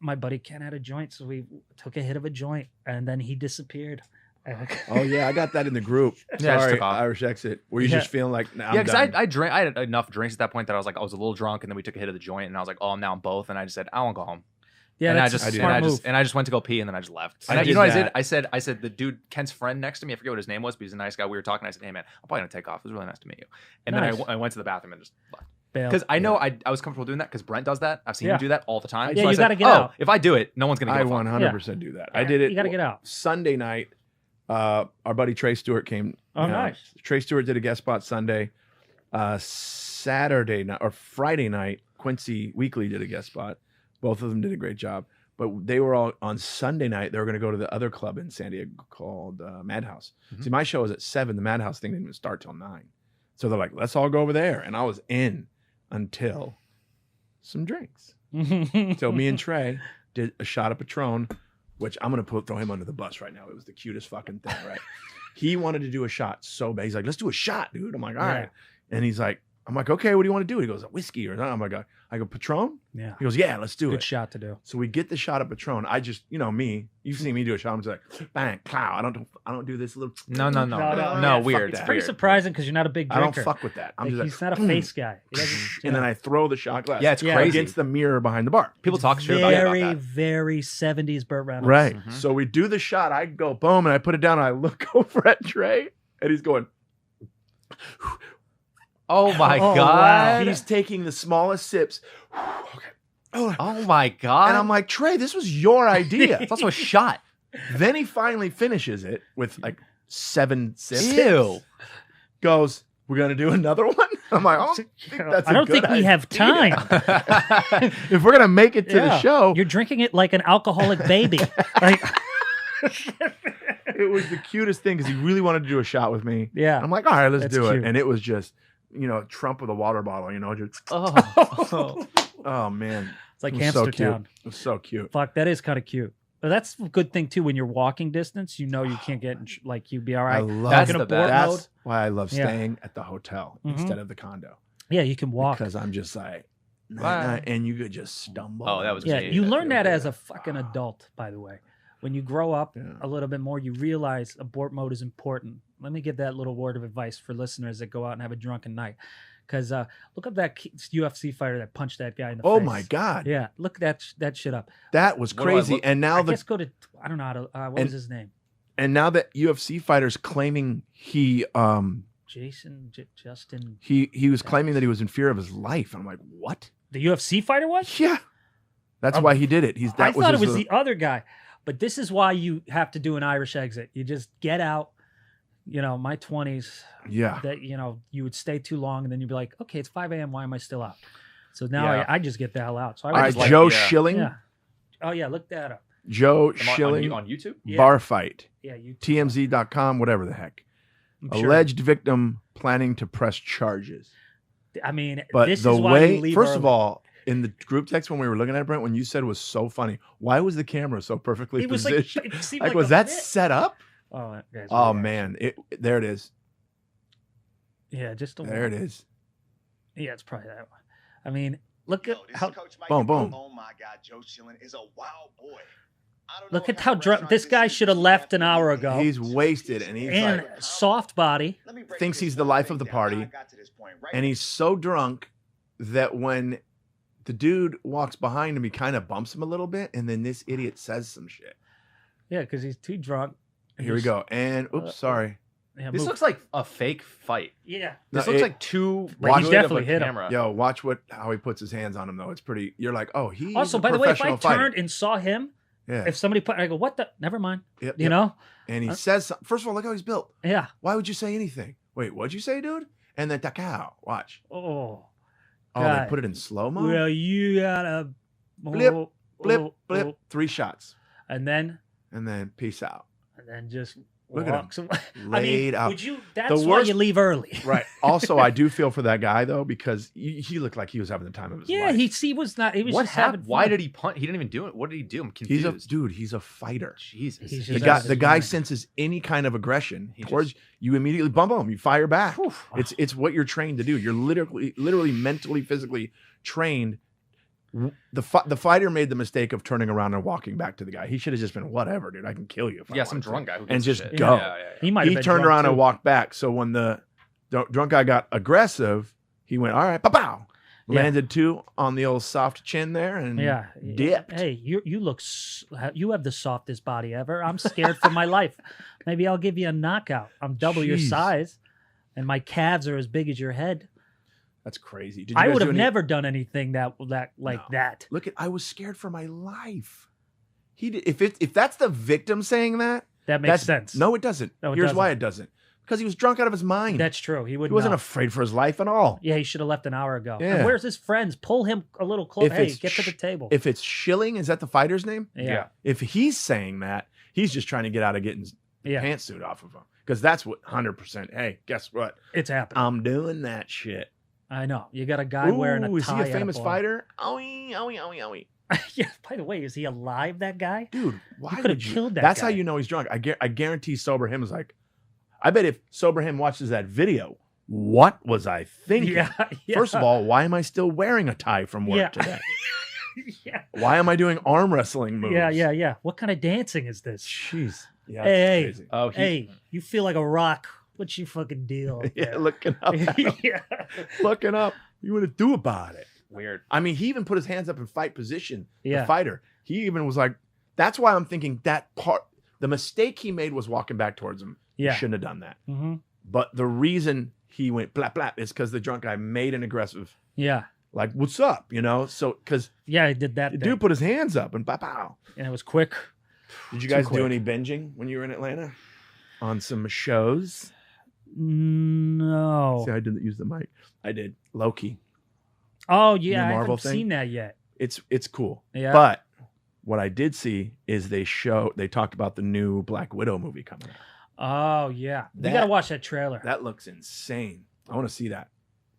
my buddy Ken had a joint, so we took a hit of a joint, and then he disappeared. Oh yeah, I got that in the group. Yeah, I just Sorry, took off. Irish exit. Were you Yeah. just feeling like, nah, I'm Yeah, because done. I drank. I had enough drinks at that point that I was like, I was a little drunk, and then we took a hit of the joint, and I was like, oh, now I'm both, and I just said, I want to go home. Yeah, and that's I just, a I did. smart move. I just went to go pee, and then I just left. I And did you know what I that. did? I said the dude Kent's friend next to me. I forget what his name was, but he's a nice guy. We were talking. I said, hey man, I'm probably gonna take off. It was really nice to meet you. And Nice. then I went to the bathroom and just left. Bail. Because I know I was comfortable doing that because Brent does that. I've seen Yeah. him do that all the time. Yeah, So I you said, gotta get out. If I do it, no one's gonna I give a fuck. 100% do that. I did it. You gotta get out. Sunday night. Our buddy Trey Stewart came. Oh, nice. Trey Stewart did a guest spot Sunday. Saturday night or Friday night, Quincy Weekly did a guest spot. Both of them did a great job. But they were all on Sunday night. They were going to go to the other club in San Diego called Madhouse. Mhm. See, my show was at 7. The Madhouse thing didn't even start till 9. So they're like, let's all go over there. And I was in until some drinks. So me and Trey did a shot of Patron, which I'm going to throw him under the bus right now. It was the cutest fucking thing, right? He wanted to do a shot so bad. He's like, let's do a shot, dude. I'm like, all right. And he's like, I'm like, okay, what do you want to do? He goes, a whiskey or something. I'm like, I go, Patron? Yeah, He goes, yeah, let's do good it. shot to do. So we get the shot of Patron. I just, me, you've seen me do a shot. I'm just like, bang, plow. I don't do this little. No, No, weird. It's That's pretty weird. surprising because you're not a big I don't drinker. fuck with that. I'm Like, just he's like, not a face guy. He doesn't, and then I throw the shot glass. Yeah, it's Yeah. crazy. against the mirror behind the bar. People talk shit about very, that. very 70s Burt Reynolds. Right. Mhm. So we do the shot. I go boom, and I put it down. And I look over at Trey, and he's going. Oh my Oh, god. wow. He's taking the smallest sips. Okay. Oh, Oh my god. and I'm like, Trey, this was your idea. it's also a shot. Then he finally finishes it with like 7 sips. Ew. Goes, we're gonna do another one. I'm like, oh, that's I don't think we have time. if we're gonna make it to the Yeah. show, You're drinking it like an alcoholic baby. Like, it was the cutest thing because he really wanted to do a shot with me. yeah. I'm like, all right, let's That's do cute. it. And it was just, Trump with a water bottle, just Oh. oh man, It's like it was so cute. Hamster Town. It was so cute. Fuck, that is kind of cute. But that's a good thing too. When you're walking distance, you can't get in, like you'd be all I right. love That's in the abort best. That's mode. why I love Yeah. staying at the hotel Mhm. instead of the condo Yeah, you can walk. because I'm just like, Bye. and you could just stumble. Oh, that was Yeah, Yeah, you that learn feels that as good. a fucking adult, by the way. When you grow up Yeah. a little bit more, you realize abort mode is important. Let me give that little word of advice for listeners that go out and have a drunken night. Because look up that UFC fighter that punched that guy in the Oh face. my god, Yeah, look that shit up. that was What do I crazy. look- And now I the guess go to, I don't know how to, what And- was his name? and now that UFC fighters claiming he Justin. he was claiming that he was in fear of his life. I'm like, what? The UFC fighter was? Yeah, that's why he did it. I thought it was his- the other guy. But this is why you have to do an Irish exit. You just get out, my 20s, Yeah. that, you would stay too long and then you'd be like, okay, it's 5 a.m. Why am I still out? So now Yeah. I just get the hell out. So I All right, was like, Joe yeah. Schilling. yeah. Oh, yeah. Look that up. Joe Am I Schilling. on YouTube. Yeah. Bar fight. Yeah. You TMZ.com, whatever the heck. I'm sure. Alleged victim planning to press charges. I mean, But this the is why way, you leave first of early. all, in the group text when we were looking at it, Brent, when you said it was so funny, why was the camera so perfectly it was positioned? it seemed Like, like was a that bit. set up? Oh, that guy's Oh, weird. man. There it is. Yeah, just a There it is. Yeah, it's probably that one. I mean, look at Yo, this how is Coach Mike Boom, and boom. Oh my God, Joe Schilling is a wild boy. I don't know look what at how kind of drunk restaurant this guy is, should have but left you an have to hour eat ago. He's wasted, and he's And like, soft body. Let me break thinks this he's the whole life thing of the down, how I party, got to this point, right? and he's so drunk that when the dude walks behind him, he kind of bumps him a little bit, and then this idiot says some shit. Yeah, because he's too drunk. Here we go. And oops, sorry. Yeah, This move. looks like a fake fight. Yeah. This No, looks it- like too Like, he good definitely of a hit him. camera. Yo, watch how he puts his hands on him though. It's pretty. You're like, oh, he's Also, a by the way, if I professional fighter. turned and saw him, Yeah. if somebody put, I go, what the? Never mind. Yep, You yep. know? And he says, first of all, look how he's built. Yeah. Why would you say anything? Wait, what'd you say, dude? And then takao. Watch. Oh. Oh, they God. put it in slow mo. Well, you gotta. Blip, oh, blip, oh, blip. oh. 3 shots, And then peace out. just Look at him. walks away. Laid out. Would you? That's The why worst- you leave early. Right. Also, I do feel for that guy though because he looked like he was having the time of his Yeah, life. he was not. He was What just having happened? Why fun. did he punt? He didn't even do it. What did he do? I'm He's confused. he's a fighter. Jesus. He's The just guy, out of the his guy mind. senses any kind of aggression He towards just- you, immediately bump him. You fire back. Whew. It's what you're trained to do. You're literally, mentally, physically trained. The fighter made the mistake of turning around and walking back to the guy. He should have just been whatever, dude. I can kill you. If I Yeah, some wanted to." drunk guy who And gives a just shit. go. Yeah. He might have He been turned drunk, around too. and walked back. So when the drunk guy got aggressive, he went, all right, pow. Yeah. Landed 2 on the old soft chin there and Yeah. dipped. Hey, you look. You have the softest body ever. I'm scared for my life. Maybe I'll give you a knockout. I'm double your Jeez. size, and my calves are as big as your head. That's crazy. Did you I guys would do have any- never done anything like No. that. Look at. I was scared for my life. He did. If that's the victim saying that, That makes that's sense. No, it doesn't. No, it Here's doesn't. why it doesn't. Because he was drunk out of his mind. That's true. He he wouldn't. wasn't know. afraid for his life at all. Yeah, he should have left an hour ago. Yeah. And where's his friends? Pull him a little close. If Hey, it's get to the table. If it's Schilling, is that the fighter's name? yeah. If he's saying that, he's just trying to get out of getting his Yeah. pantsuit off of him. Because that's what 100%. Hey, guess what? It's happening. I'm doing that shit. I know. You got a guy wearing a Ooh, is he tie a at famous bar. fighter? Owie, owie, owie, owie. Yeah. By the way, is he alive? That guy? Dude, why could have would you? killed that That's guy. how you know he's drunk. I guarantee sober him is like, I bet if sober him watches that video, what was I thinking? Yeah. Yeah. First of all, why am I still wearing a tie from work Yeah. today? yeah. Why am I doing arm wrestling moves? Yeah. What kind of dancing is this? Jeez. Yeah, Hey, that's crazy. Oh, Hey, you feel like a rock. What's your fucking deal? Yeah, looking up. yeah. Looking up. You want to do about it? weird. I mean, he even put his hands up in fight position. Yeah. The fighter. He even was like, that's why I'm thinking that part, the mistake he made was walking back towards him. Yeah. He shouldn't have done that. Mm-hmm. But the reason he went blap blap is because the drunk guy made an aggressive, Yeah. like, what's up? You know? So, because Yeah, I did that. the thing. dude put his hands up and pow pow. And it was quick. Did you Too guys quick. do any binging when you were in Atlanta on some shows? No. See, I didn't use the mic. I did. Loki. Oh yeah, New I Marvel haven't thing? seen that yet. It's cool. Yeah. But what I did see is they talked about the new Black Widow movie coming out. Oh yeah, we That- gotta watch that trailer. That looks insane. I want to see that.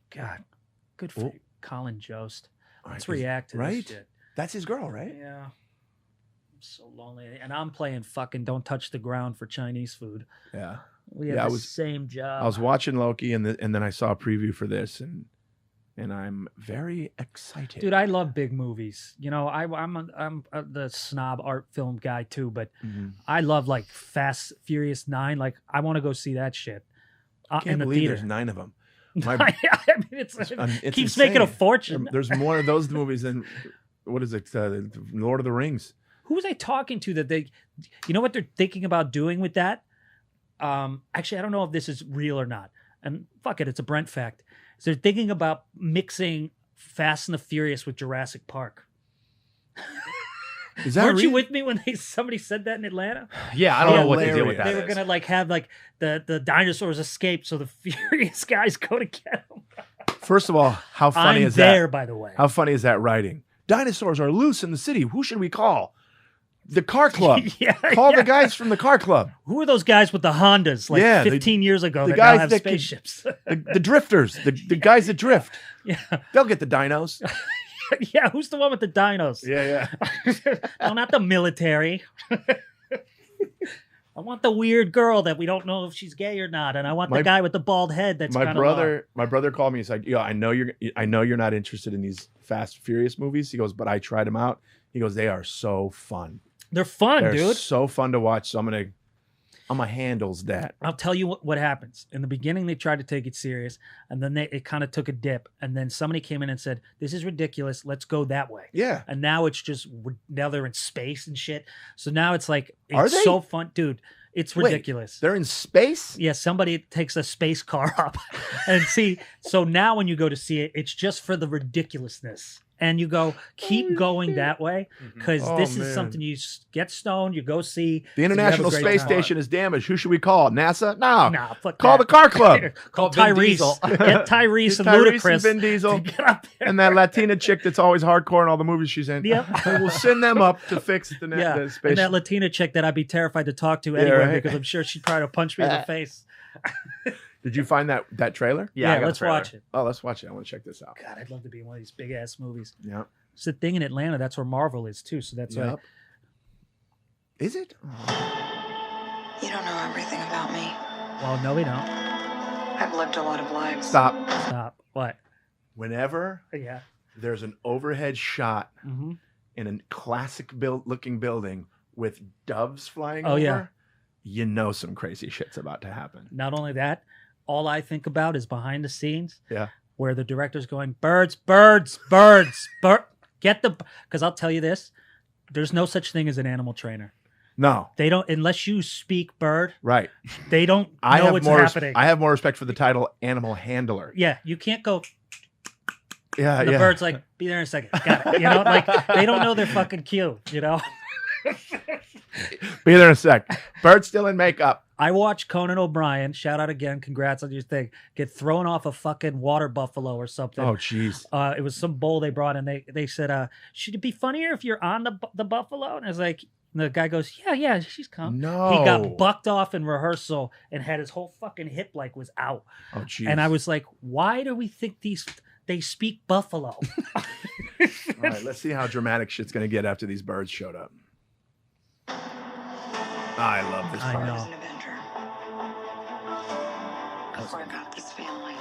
God, good for Oh. you. Colin Jost. Let's Right, 'cause- react to right? this shit. That's his girl, right? Yeah. I'm so lonely, and I'm playing fucking "Don't Touch the Ground" for Chinese food. Yeah. We have Yeah, I the was- same job. I was watching Loki, and then I saw a preview for this, and I'm very excited. Dude, I love big movies. You know, I'm the snob art film guy too, but Mhm. I love like Fast Furious 9. Like I want to go see that shit I in can't the believe theater. there's 9 of them. My- I mean, it's keeps insane. making a fortune. There's more of those movies than what is it? Lord of the Rings. Who was I talking to that you know what they're thinking about doing with that? Actually, I don't know if this is real or not. And fuck it, it's a Brent fact. So they're thinking about mixing Fast and the Furious with Jurassic Park. Is that Weren't you real? with me when somebody said that in Atlanta? Yeah, I don't know what the deal with Hilarious. that They were is. gonna like have like the dinosaurs escape, so the furious guys go to get them. First of all, how funny I'm is there, that? by the way. How funny is that writing? Dinosaurs are loose in the city. Who should we call? The car club. Yeah, Call yeah. the guys from the car club. Who are those guys with the Hondas like Yeah, 15 years ago the that guys now have that could- spaceships? The drifters. The guys that drift. Yeah. They'll get the dinos. Yeah, who's the one with the dinos? Yeah. No, not the military. I want the weird girl that we don't know if she's gay or not, and I want My- the guy with the bald head that's My kind brother called me. He's like, "Yo, I know you're not interested in these Fast Furious movies." He goes, "But I tried them out." He goes, "They are so fun. They're fun, They're dude. so fun to watch." So I'm gonna handles that. I'll tell you what happens. In the beginning, they tried to take it serious, and then it kind of took a dip, and then somebody came in and said, "This is ridiculous. Let's go that way." Yeah. And now it's just now they're in space and shit. So now it's like Are it's they? so fun, dude. It's Wait, ridiculous. They're in space. Yeah, somebody takes a space car up, and see. So now when you go to see it, it's just for the ridiculousness, and you go keep going that way because Oh, this man. is something you get stoned, you go see. The so you have a International great Space time. Station is damaged. Who should we call? NASA? No. Nah, fuck Call the that. car club. Call Vin Diesel. Tyrese. Get Tyrese and Tyrese Ludacris. and Vin Diesel. to get up there. And that Latina chick that's always hardcore in all the movies she's in. Yep. And we'll send them up to fix the, Yeah, the space. and that Latina chick that I'd be terrified to talk to anyway right. because I'm sure she'd try to punch me in the face. Did you find that trailer? Yeah, I got the let's trailer. watch it. Oh, let's watch it. I want to check this out. God, I'd love to be in one of these big ass movies. Yeah. It's the thing in Atlanta. That's where Marvel is too. So that's why. Yep. Is it? You don't know everything about me. Well, no, we don't. I've lived a lot of lives. Stop. Stop. What? Whenever Yeah. there's an overhead shot Mm-hmm. in a classic looking building with doves flying Oh, over, yeah. you know some crazy shit's about to happen. Not only that, all I think about is behind the scenes. Yeah. Where the director's going, birds, birds, birds, get the. Because I'll tell you this, there's no such thing as an animal trainer. No. They don't unless you speak bird. Right. They don't I know have what's more happening. I have more respect for the title animal handler. Yeah, you can't go. Yeah, And the yeah. bird's like, be there in a second. Got it. You know, like they don't know their fucking cue. You know. Be there in a sec. Bird's still in makeup. I watched Conan O'Brien. Shout out again. Congrats on your thing. Get thrown off a fucking water buffalo or something. Oh, jeez. It was some bull they brought in. They said, should it be funnier if you're on the buffalo? And I was like, and the guy goes, yeah, she's come. No. He got bucked off in rehearsal and had his whole fucking hip like was out. Oh, jeez. And I was like, why do we think they speak buffalo? All right, let's see how dramatic shit's gonna get after these birds showed up. I love this I part. I was know. an avenger. Before I got this family.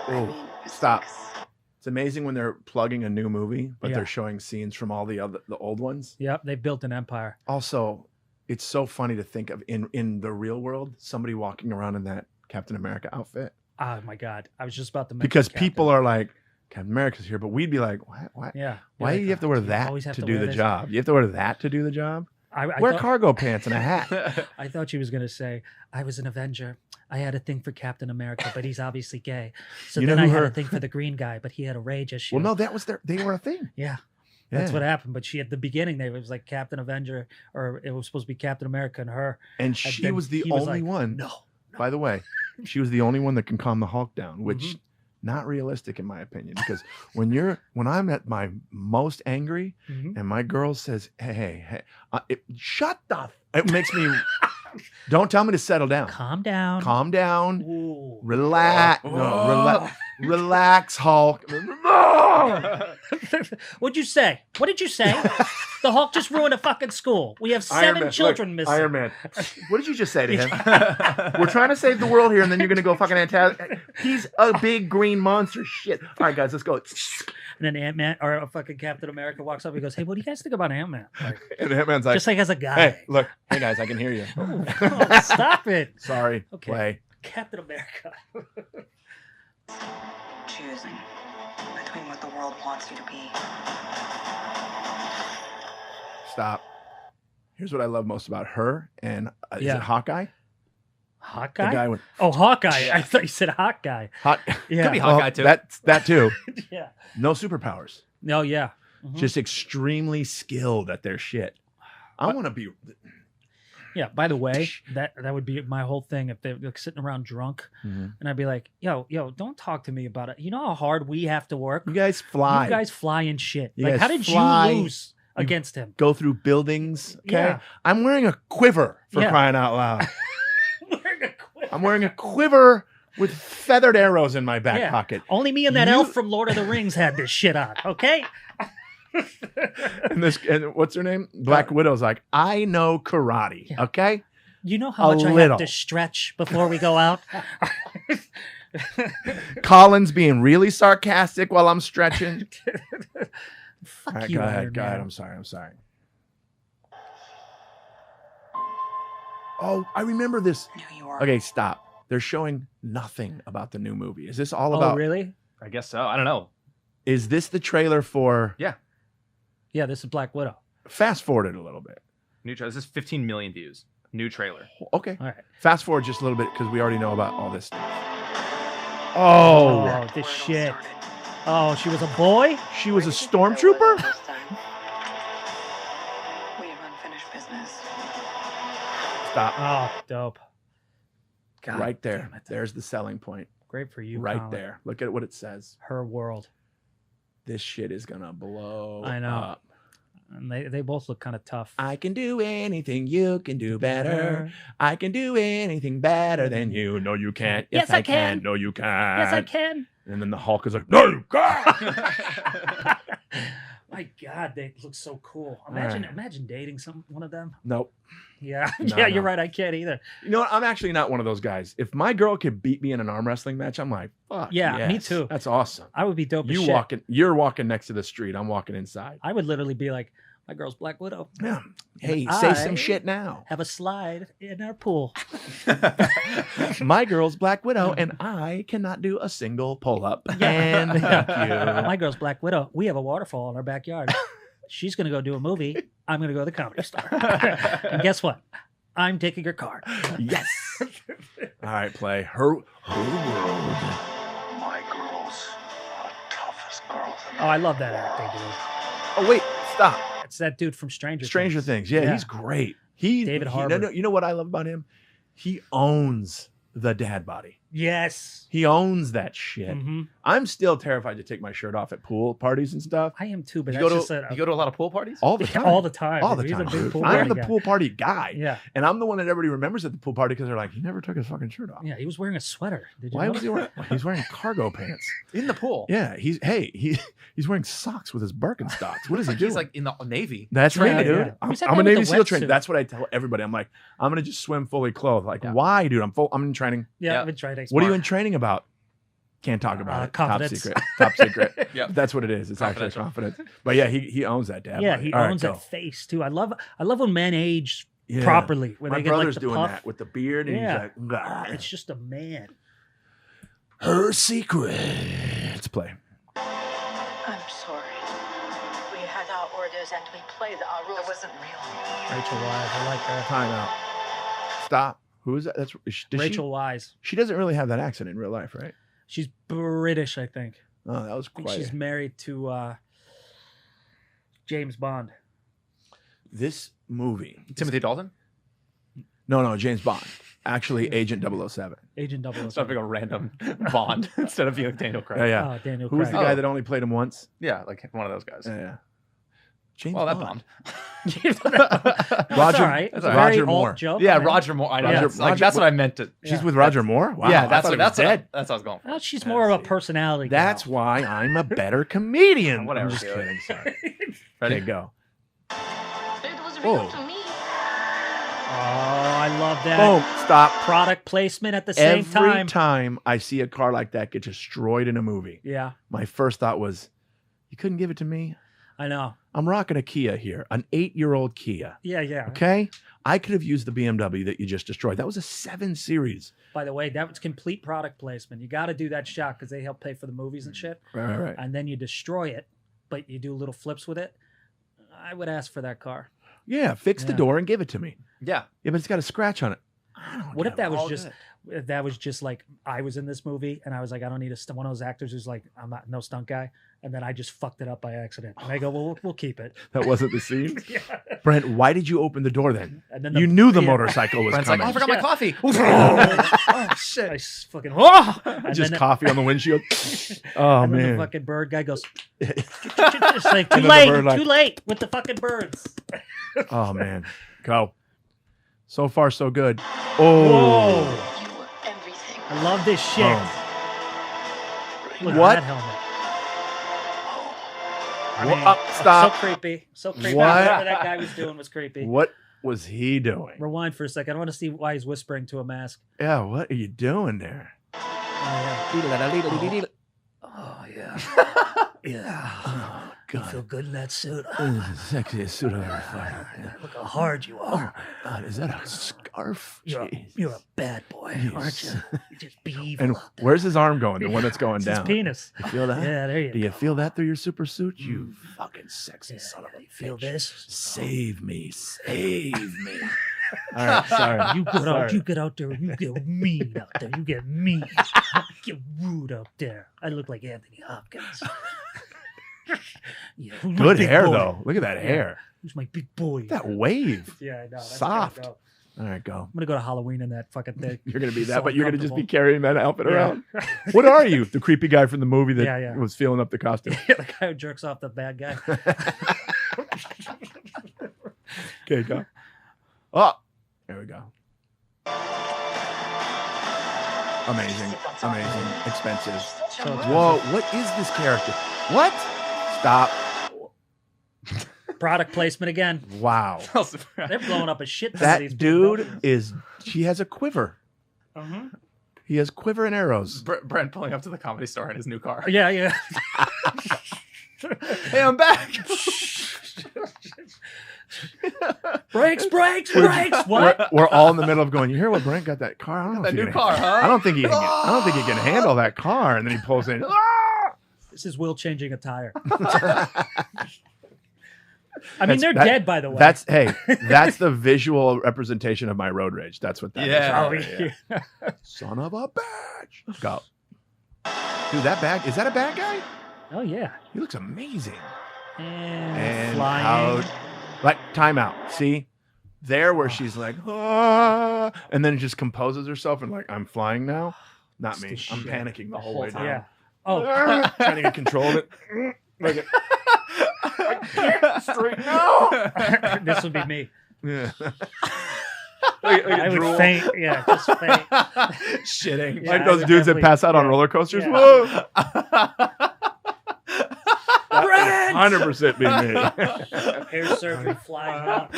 Oh, I made stop. mistakes. It's amazing when they're plugging a new movie, but Yeah. they're showing scenes from all the old ones. Yep, they built an empire. Also, it's so funny to think of in the real world somebody walking around in that Captain America outfit, Oh my God. I was just about to mention because Captain. people are like, Captain America's here, but we'd be like, what? Yeah. Why You're do you like, have to wear "Do you that always have to to do wear the this?" job? You have to wear that to do the job? I Wear thought, cargo pants and a hat. I thought she was going to say, I was an Avenger. I had a thing for Captain America, but he's obviously gay. So You know then I who had her- a thing for the green guy, but he had a rage issue. Well, no, that was they were a thing. Yeah. That's Yeah. what happened. But she, at the beginning, it was like Captain Avenger, or it was supposed to be Captain America and her. And she then was the he was only like, one. No. By the way, she was the only one that can calm the Hulk down, which Mhm. not realistic in my opinion. Because when I'm at my most angry, Mhm. and my girl says, "Hey, shut the," it makes me. Don't tell me to settle down. Calm down. Calm down. Ooh. Relax. No, relax, Hulk. What'd you say? What did you say? The Hulk just ruined a fucking school. We have Iron 7 Man, children look, missing. Iron Man. What did you just say to him? We're trying to save the world here, and then you're gonna go fucking antagonist. He's a big green monster. Shit. All right, guys, let's go. And then Ant-Man or a fucking Captain America walks up and goes, hey, what do you guys think about Ant-Man? Like, And Ant-Man's like, just like as a guy. "Hey, look, hey guys, I can hear you. Oh, stop it. Sorry, Okay. play." Captain America. Choosing between what the world wants you to be. Stop. Here's what I love most about her and is Yeah. it Hawkeye? Hawkeye? The guy with Oh, Hawkeye. I thought you said Hawkeye. hot. Yeah. Could be Hawkeye too. That too. Yeah. No superpowers. No, yeah. just extremely skilled at their shit. I want to be. Yeah. By the way, that would be my whole thing if they're like, sitting around drunk, and I'd be like, "Yo, don't talk to me about it. You know how hard we have to work. You guys fly. You guys fly and shit. You Like, guys how did fly. you lose against him? Go through buildings. Okay. Yeah. I'm wearing a quiver for Yeah. crying out loud. Wearing a quiver. I'm wearing a quiver with feathered arrows in my back Yeah. pocket. Only me and that You- elf from Lord of the Rings had this shit on. Okay. And what's her name? Black Widow's like, I know karate. Yeah. Okay. You know how A much I little. have to stretch before we go out? Collins being really sarcastic while I'm stretching. Fuck All right, you, go Iron ahead. Go Man. ahead. I'm sorry. Oh, I remember this. I knew you were. Okay, stop. They're showing nothing about the new movie. Is this all Oh, about? really? I guess so. I don't know. Is this the trailer for? Yeah. Yeah, this is Black Widow. Fast forward it a little bit. New trailer. This is 15 million views. New trailer. Okay. All right. Fast forward just a little bit because we already know about all this stuff. Oh, Oh, this shit. Oh, she was a boy? she was a stormtrooper? We have unfinished business. Stop. Oh, dope. God Right there. damn it. There's the selling point. Great for you, Right Colin. there. Look at what it says. Her world. This shit is gonna blow I know. up. And they both look kind of tough. I can do anything you can do better. I can do anything better than you. No, you can't. Yes, I can. No, you can't. Yes, I can. And then the Hulk is like, no, you can't. My God, they look so cool. right. Imagine dating one of them. Nope. Yeah, No, yeah, no. you're right. I can't either. You know what? I'm actually not one of those guys. If my girl could beat me in an arm wrestling match, I'm like, fuck. Yeah, me yes. too. That's awesome. I would be dope as You shit. you're walking next to the street. I'm walking inside. I would literally be like, my girl's Black Widow. Yeah. Hey, I- say some shit now. Have a slide in our pool. My girl's Black Widow, and I cannot do a single pull up. Yeah. And thank you. My girl's Black Widow. We have a waterfall in our backyard. She's going to go do a movie. I'm going to go to the Comedy Store. And guess what? I'm taking her car. Yes. All right, play her world. My girls are the toughest girls in Oh, I love that acting, dude. Oh wait, stop. It's that dude from Stranger Things. Yeah, Yeah. he's great. David Harbour. No, you know what I love about him? He owns the dad body. Yes. He owns that shit. Mhm. I'm still terrified to take my shirt off at pool parties and stuff. I am too, but You that's go just to a lot of pool parties? All the time. all the time. All the dude. He's time. a big Dude. pool I'm party the guy. pool party guy. Yeah. And I'm the one that everybody remembers at the pool party because they're like, he never took his fucking shirt off. Yeah, he was wearing a sweater. Did you Why know? was he wearing? He's wearing cargo pants. In the pool. Yeah, he's wearing socks with his Birkenstocks. What is he doing? He's like in the Navy. That's training. right, dude. Yeah. I'm, Who's that I'm guy a with Navy the SEAL trainer. wetsuit? That's what I tell everybody. I'm like, I'm gonna just swim fully clothed. Like, Yeah. why, dude? I'm in training. Yeah, Yeah. I've been trying to. What are you in training about? Can't talk about it. Top confidence. secret. Top secret. Yep. That's what it is. It's actually confidence. But yeah, he owns that dad. Yeah, body. he All right, owns go. that face too. I love when men age Yeah. properly. When My they get like brother's the doing puff. that with the beard, and Yeah. he's like, "Gah." It's just a man. Her secret. Let's play. I'm sorry. We had our orders and we played our rules. It wasn't real. Rachel Wise. I like her. Time out. Stop. Who is that? That's does Rachel Wise. She doesn't really have that accent in real life, right? She's British, I think. Oh, that was I think quite. she's married to James Bond. This movie. Timothy Dalton? No, James Bond. Actually, Agent 007. Agent It's not being a random Bond instead of being like Daniel Craig. Yeah. Oh, Daniel Who was the Craig. guy that only played him once? Yeah, like one of those guys. Yeah. James Well, that Bond. bombed. No, Roger- it's all right. that's It's all a right. very Roger alt Moore. joke. Yeah, I mean, Roger Moore. I know. Roger- That's, like, Roger- that's what I meant to. She's Yeah. with Roger Moore? Wow. yeah, I that's thought what, he that's was what, dead. that's what I was going for. Well, she's more of a personality. That's gal. why I'm a better comedian. Whatever, I'm just dude. kidding. Sorry. Ready? Okay, go. It was real Whoa. to me. Oh, I love that. Boom. Stop. Product placement at the same Every time. time I see a car like that get destroyed in a movie, Yeah, my first thought was, you couldn't give it to me? I know. I'm rocking a Kia here, an 8-year-old Kia. Yeah. Okay? I could have used the BMW that you just destroyed. That was a 7 Series. By the way, that was complete product placement. You got to do that shot because they help pay for the movies and shit. Right. And then you destroy it, but you do little flips with it. I would ask for that car. Yeah, fix the Yeah. door and give it to me. Yeah. Yeah, but it's got a scratch on it. What if that was all just good. if that was just like I was in this movie and I was like, I don't need one of those actors who's like, I'm not no stunt guy, and then I just fucked it up by accident. And I go, well, we'll keep it. That wasn't the scene. Yeah. Brent, why did you open the door then? And then You knew the yeah. motorcycle was Brent's like, coming. oh, I forgot my Yeah. coffee. oh I shit! fucking and Just then coffee on the windshield. Oh and then man. the fucking bird guy goes, it's like And then too the late, bird like- too late with the fucking birds. Oh man. Go. So far so good. Oh. Whoa! You were everything. I love this shit. Look What? at that helmet. I What? mean, Stop. So creepy. So creepy. What? Whatever that guy was doing was creepy. What was he doing? Rewind for a second. I want to see why he's whispering to a mask. Yeah, what are you doing there? Oh yeah. Yeah. Oh You feel god. good in that suit. This is the sexiest suit I've ever fired. Look how hard you are. God, is that a scarf? You're Jeez. a bad boy, aren't you? You just be evil. And out there. where's his arm going? The one that's going It's down. his penis. You feel that? Yeah, there you Do go. you feel that through your super suit? You fucking sexy Yeah, son of a you feel bitch. this? Save me. Save me. All right, sorry. You get out, Sorry. you get out there, you get mean out there, you get mean, get rude out there. I look like Anthony Hopkins. Yeah, who's my Good big hair, boy? though. Look at that hair. Who's my big boy? That wave. Yeah, I know. That's Soft. Gonna go. All right, go. I'm gonna go to Halloween in that fucking thing. You're gonna be So that, but you're gonna just be uncomfortable. carrying that outfit Yeah. around. What are you? The creepy guy from the movie that Yeah, yeah. was feeling up the costume. The guy who jerks off the bad guy. Okay, go. Oh, there we go. Amazing, amazing, expensive. So Whoa, what is this character? What? Stop. product placement again. Wow. They're blowing up a shit ton of these That big dude buildings. is, he has a quiver. Uh-huh. He has quiver and arrows. Brent pulling up to the Comedy Store in his new car. Yeah, yeah. Hey, I'm back. Brakes, brakes, brakes. What? We're all in the middle of going, you hear what Brent got that car? I don't know That if he new can- car, huh? I don't think he can handle that car. And then he pulls in. This is Will changing a tire. I mean, they're That- dead, by the way. That's that's the visual representation of my road rage. That's what that is. Yeah. right there. Son of a bitch. Go. Dude, that bad is that a bad guy? Oh yeah. He looks amazing. And flying. out. Like timeout. See? There where she's like, ah, and then just composes herself and like, I'm flying now. Not It's me. the I'm shit. panicking the whole way down. Yeah. Oh, Trying to get control of it. Look at straight now. this would be me. Yeah. I would faint. Yeah, just faint. Shitting. Yeah, Like I those would dudes that definitely- pass out on yeah. roller coasters. Yeah. Whoa. Brent! 100% be me. Hair surfing, flying out,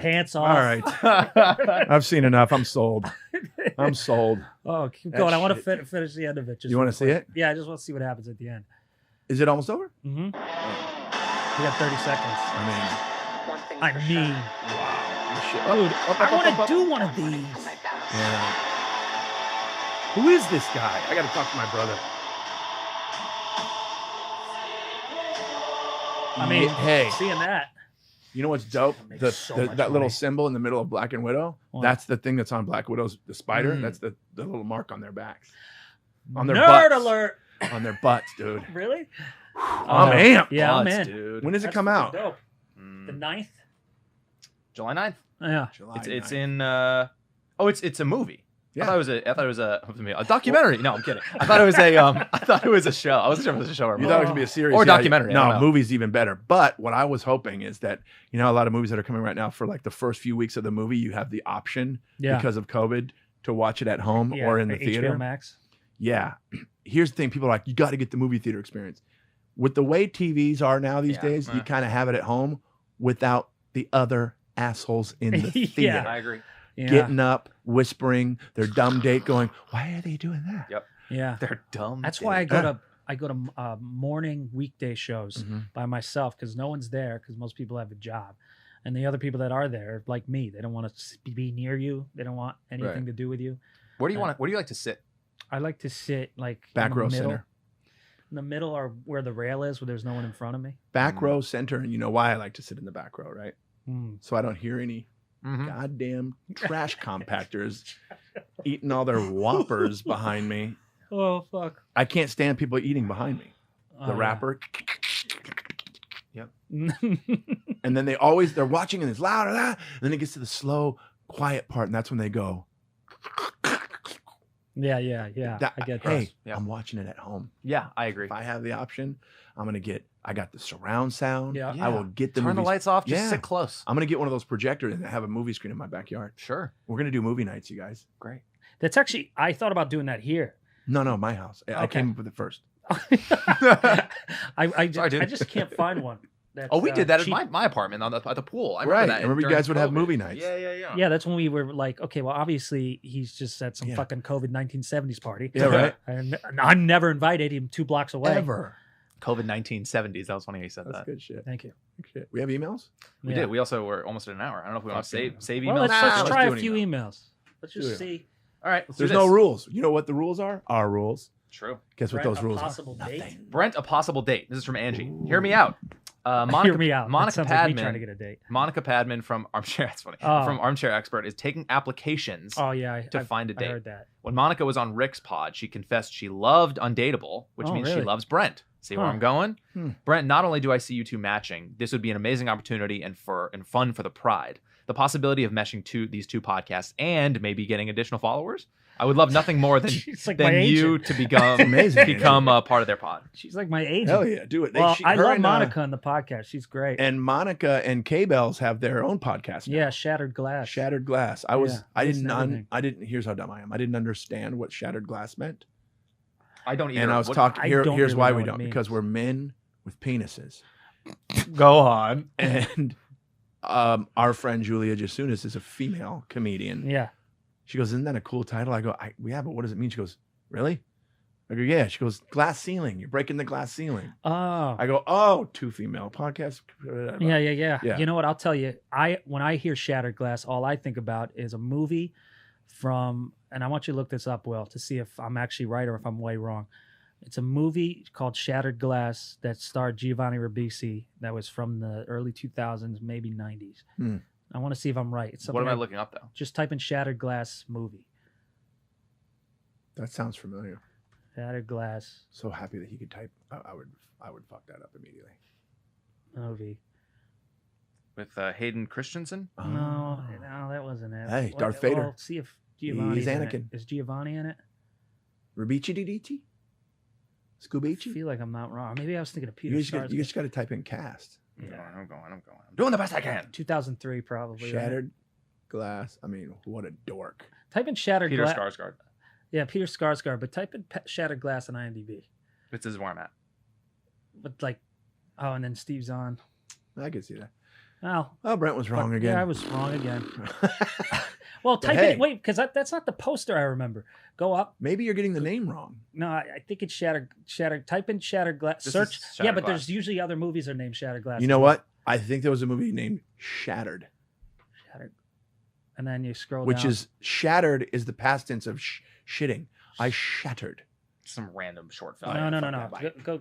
pants off. All right. I've seen enough. I'm sold. I'm sold. Oh, keep That going. I want shit. to finish the end of it. Just You wanna real see quick. it? Yeah, I just want to see what happens at the end. Is it almost over? Mm-hmm. We got 30 seconds. I One thing's I for mean, sure. mean, dude, I want to do one of these. My past. yeah. Who is this guy? I got to talk to my brother. I mean, hey, seeing that. you know what's dope? Makes The, so the much that little money. symbol in the middle of Black and Widow. What? That's the thing that's on Black Widow's the spider. Mm. That's the little mark on their backs. On their Nerd butts. alert. On their butts, dude. Really? I'm Oh, amped. Yeah, I'm Butts, in. dude. When does it That's come fucking out? Dope. Mm. The 9th? July 9th. Yeah. July It's 9th. in. It's a movie. Yeah. I thought it was a documentary. No, I'm kidding. I thought it was a I thought it was a show. I wasn't sure if it was a show or a You movie. thought it should be a series Or Yeah, documentary, I No, don't know. movie's even better. But what I was hoping is that a lot of movies that are coming right now for like the first few weeks of the movie, you have the option Yeah. because of COVID to watch it at home Yeah, or in the HBO theater. Max. Yeah. Here's the thing: people are like, you got to get the movie theater experience. With the way TVs are now these Yeah, days, you eh. kind of have it at home without the other assholes in the Yeah. theater. I agree. Yeah. Getting up, whispering, their dumb date going, why are they doing that? Yeah. They're dumb. That's why I go to morning weekday shows Mhm. by myself because no one's there because most people have a job, and the other people that are there, like me, they don't want to be near you. They don't want anything Right. to do with you. Where do you want? Where do you like to sit? I like to sit like Back in the row middle, center. in the middle or where the rail is, where there's no one in front of me. Back Mm. row center, and you know why I like to sit in the back row, right? Mm. So I don't hear any Mhm. goddamn trash compactors eating all their Whoppers behind me. Oh fuck. I can't stand people eating behind me. Oh, The yeah. rapper. Yep. And then they're watching and it's loud. And then it gets to the slow, quiet part. And that's when they go, yeah. that- I get that. hey, Yeah. I'm watching it at home. Yeah, I agree. If I have the option, I got the surround sound. Yeah. I will get the Turn the movies- lights off. Just Yeah. sit close. I'm going to get one of those projectors and have a movie screen in my backyard. Sure. We're going to do movie nights, you guys. Great. That's actually I thought about doing that here. No, my house. I Okay. came up with it first. I Sorry, dude. just can't find one. That's, Oh, we did that cheap. at my apartment at the pool. I Right. remember that. I remember you during guys would have COVID. movie nights. Yeah. Yeah, that's when we were like, okay, well, obviously he's just at some Yeah. fucking COVID 1970s party. Yeah, right. And I'm never invited him 2 blocks away. Ever. COVID 1970s. That was funny how you said That's that. good shit. Thank you. Good shit. We have emails? We Yeah. did. We also were almost at an hour. I don't know if we want to Fuck save yeah. emails. Well, let's let's try do a an few email. emails. Let's Do just it. see. All right. Let's do There's no this. rules. You know what the rules are? Our rules. True. Guess what Brent, those a rules possible are? date? Nothing. Brent, a possible date. This is from Angie. Hear me out. Monica, Hear me out. That Monica sounds like me trying to Padman. get a date. Monica Padman from Armchair. That's funny. Oh. From Armchair Expert is taking applications Oh yeah, to find a I date. heard that. When Monica was on Rick's pod, she confessed she loved Undateable, which Oh, means she really? loves Brent. See where Huh. I'm going? Hmm. Brent, not only do I see you two matching, this would be an amazing opportunity and fun for the pride. The possibility of meshing these two podcasts and maybe getting additional followers. I would love nothing more than, She's like my than you agent. to become amazing. become a part of their pod. She's like my agent. Hell yeah, do it. Well, I her love and, Monica on the podcast. She's great. And Monica and K-Bells have their own podcast now. Yeah, Shattered Glass. Shattered Glass. I Yeah, listen to everything. here's how dumb I am. I didn't understand what shattered glass meant. I don't either. And I was What- talking I here's don't really why know we what it don't, means. because we're men with penises. Go on. And our friend Julia Jasunas is a female comedian. Yeah. She goes, "Isn't that a cool title?" I go, "Yeah, but what does it mean?" She goes, "Really?" I go, "Yeah." She goes, "Glass ceiling. You're breaking the glass ceiling." Oh. I go, "Oh, 2 female podcasts." Yeah. Yeah. You know what? I'll tell you. When I hear Shattered Glass, all I think about is a movie from, and I want you to look this up, Will, to see if I'm actually right or if I'm way wrong. It's a movie called Shattered Glass that starred Giovanni Ribisi. That was from the early 2000s, maybe 90s. Hmm. I want to see if I'm right. It's What something am I like- looking up though? Just type in Shattered Glass movie. That sounds familiar. Shattered Glass So happy that he could type. I would fuck that up immediately. movie. With Hayden Christensen? No, that wasn't it. Oh. Hey, Darth Vader. Well, see if Giovanni's He's in it. Anakin. Is Giovanni in it? Rabici Diditi? I Scoobici? feel like I'm not wrong. Maybe I was thinking of Peter You Sarsgaard. just got to type in cast. I'm going. I'm doing the best I can. 2003 probably. right? Shattered glass. I mean, what a dork. Type in Shattered Peter Glass. Skarsgård. Yeah, Peter Skarsgård. But type in Shattered Glass on IMDb. This is where I'm at. But like, oh, and then Steve Zahn. I could see that. Oh, Brent was wrong again. Yeah, I was wrong again. Well, But type hey. in. Wait, because that's not the poster I remember. Go up. Maybe you're getting the name wrong. No, I think it's Shattered. Type in Shattered Glass. This Search. is Yeah, Shattered but Glass. there's usually other movies that are named Shattered Glass. You know what? I think there was a movie named Shattered, Shattered. And then you scroll which down. is shattered is the past tense of shitting. I shattered. Some random short film. No. fuck that. Go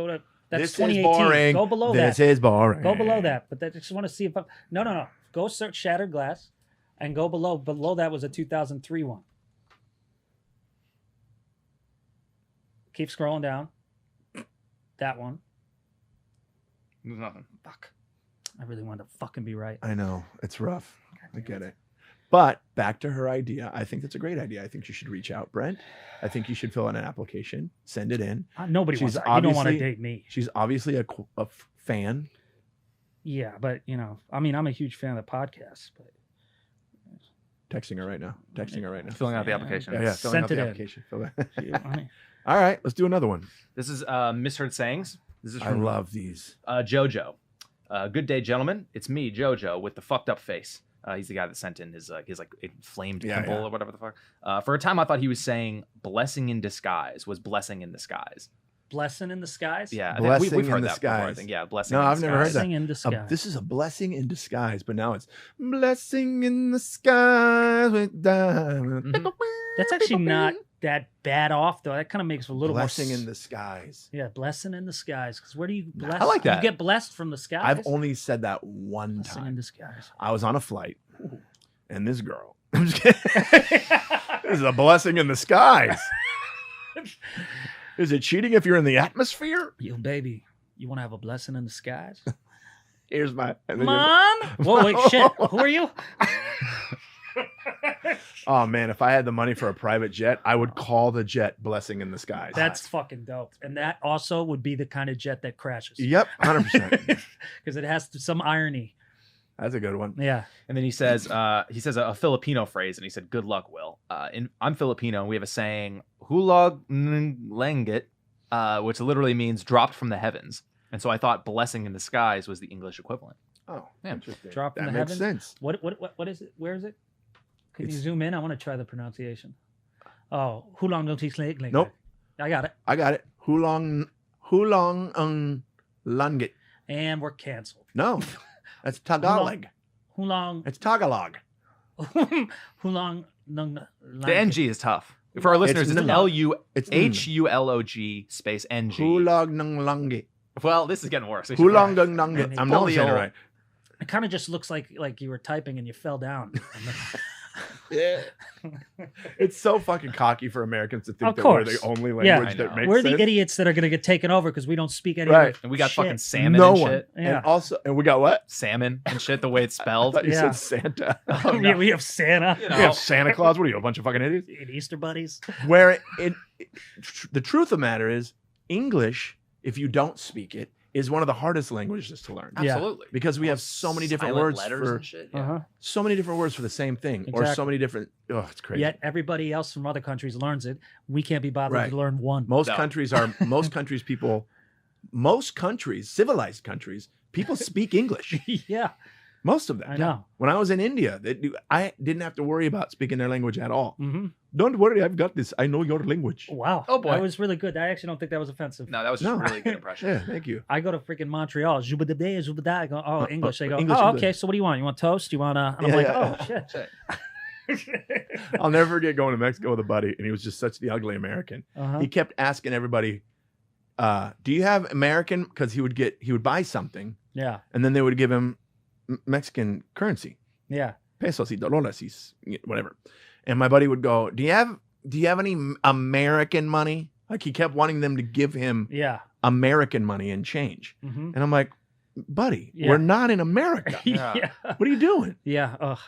to. That's This is 2018. boring. Go below This that. is boring. Go below that. But I just want to see if no. Go search Shattered Glass, and go below. Below that was a 2003 one. Keep scrolling down. That one. There's nothing. Fuck. I really wanted to fucking be right. I know. It's rough. I get it. But back to her idea. I think that's a great idea. I think you should reach out, Brent. I think you should fill out an application, send it in. Nobody She's wants that. You don't want to obviously- date me. She's obviously a fan. Yeah, but I mean, I'm a huge fan of the podcast. But Texting her right now. Filling out the application. Yeah. Filling out Sent it the in. application. Fill that. I mean, All right. Let's do another one. This is Misheard Sayings. This is I from love these. Jojo. Good day, gentlemen. It's me, Jojo, with the fucked up face. He's the guy that sent in his inflamed Yeah, pimple yeah. or whatever the fuck. For a time, I thought he was saying "blessing in disguise" was blessing in disguise. blessing in the skies. Yeah, I think Blessing we've in heard the that before. I skies. think blessing. No, in I've never heard disguise. that. Blessing in disguise. This is a blessing in disguise, but now it's blessing in the skies with diamonds. Mhm. That's actually not that bad off though. That kind of makes a little Blessing more. in the skies. Yeah, blessing in the skies. Because where do you bless? I like that. You get blessed from the skies. I've only said that one blessing in time. disguise. I was on a flight And this girl. I'm just kidding. This is a blessing in the skies. Is it cheating if you're in the atmosphere? Yo, baby, you want to have a blessing in the skies? Here's my... and then Mom? Whoa, wait, shit. Who are you? oh, man, if I had the money for a private jet, I would call the jet blessing in the skies. That's fucking dope. And that also would be the kind of jet that crashes. Yep, 100%. Because it has some irony. That's a good one. Yeah. And then he says a Filipino phrase, and he said, "Good luck, Will." I'm Filipino, and we have a saying, "Hulog ng langit," which literally means "dropped from the heavens." And so I thought "blessing in the skies" was the English equivalent. Oh, Yeah. interesting. Drop from that the makes heavens? sense. What is it? Where is it? Can you It's- zoom in? I want to try the pronunciation. Oh, Hulong don't teach late. Nope. I got it. I got it. Hulong ng langit. And we're canceled. No, that's Tagalog. Hulong. It's Tagalog. Hulong nung. The NG is tough. For our listeners, it's N. It's Hulog space NG. Hulog ng langit. Well, this is getting worse. We should- Hulong ng langit. I'm not saying it right. It kind of just looks like you were typing and you fell down. Yeah. It's so fucking cocky for Americans to think Of that we're course. the only Yeah. language I that know. makes We're sense. the idiots that are going to get taken over because we don't speak any Right. other And we got shit. fucking salmon No and one. shit. Yeah. And also, and we got what? Salmon and shit, the way it's I spelled. thought you Yeah. said Santa. we have Santa. You We have know. Santa Claus. What are you, a bunch of fucking idiots? And Easter bunnies. Where the truth of the matter is, English, if you don't speak it, is one of the hardest languages to learn. Yeah. Absolutely. Because we have so many different Silent words letters for and shit. Yeah. Uh-huh. so many different words for the same thing, or so Exactly. many different. Oh, it's crazy. Yet everybody else from other countries learns it. We can't be bothered Right. to learn one. Most No. countries, civilized countries, people speak English. Yeah, Most of them. I know. When I was in India, I didn't have to worry about speaking their language at all. hmm Don't worry, I've got this. I know your language. Wow. Oh, boy. That was really good. I actually don't think that was offensive. No, that was just No. a really good impression. Yeah, thank you. I go to freaking Montreal. Zubadabday, zubada. I go, oh, English. They go, English, oh, English. okay. So what do you want? You want toast? You want And I'm Yeah, like, yeah. oh, shit. Shit. I'll never forget going to Mexico with a buddy, and he was just such the ugly American. Uh-huh. He kept asking everybody, "Do you have American?" Because he would buy something, Yeah. and then they would give him Mexican currency, Yeah. pesos y dólares y whatever. And my buddy would go, "Do you have any American money?" Like he kept wanting them to give him Yeah. American money and change. hmm And I'm like, "Buddy, Yeah. we're not in America. Yeah. What are you doing?" Yeah. Ugh.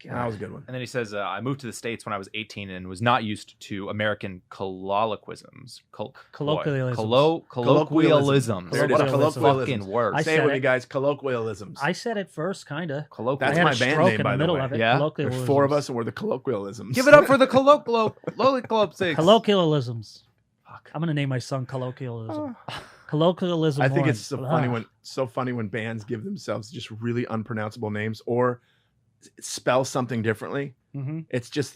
That was a good one. And then he says, I moved to the States when I was 18 and was not used to American colloquialisms. Colloquialisms. Colloquialisms. There it is. What a Colloquialisms. fucking word. I Say it said with it. me, guys. Colloquialisms. I said it first, kind of. That's I Colloquialism. had my a band stroke name, in by the the middle way. of it. Yeah? There's Colloquialisms. 4 of us, and we're the colloquialisms. Give it up for the colloquialisms. Colloquialisms. Fuck. I'm gonna name my son colloquialism. Colloquialism. I think one. it's so funny when bands give themselves just really unpronounceable names or spell something differently. hmm It's just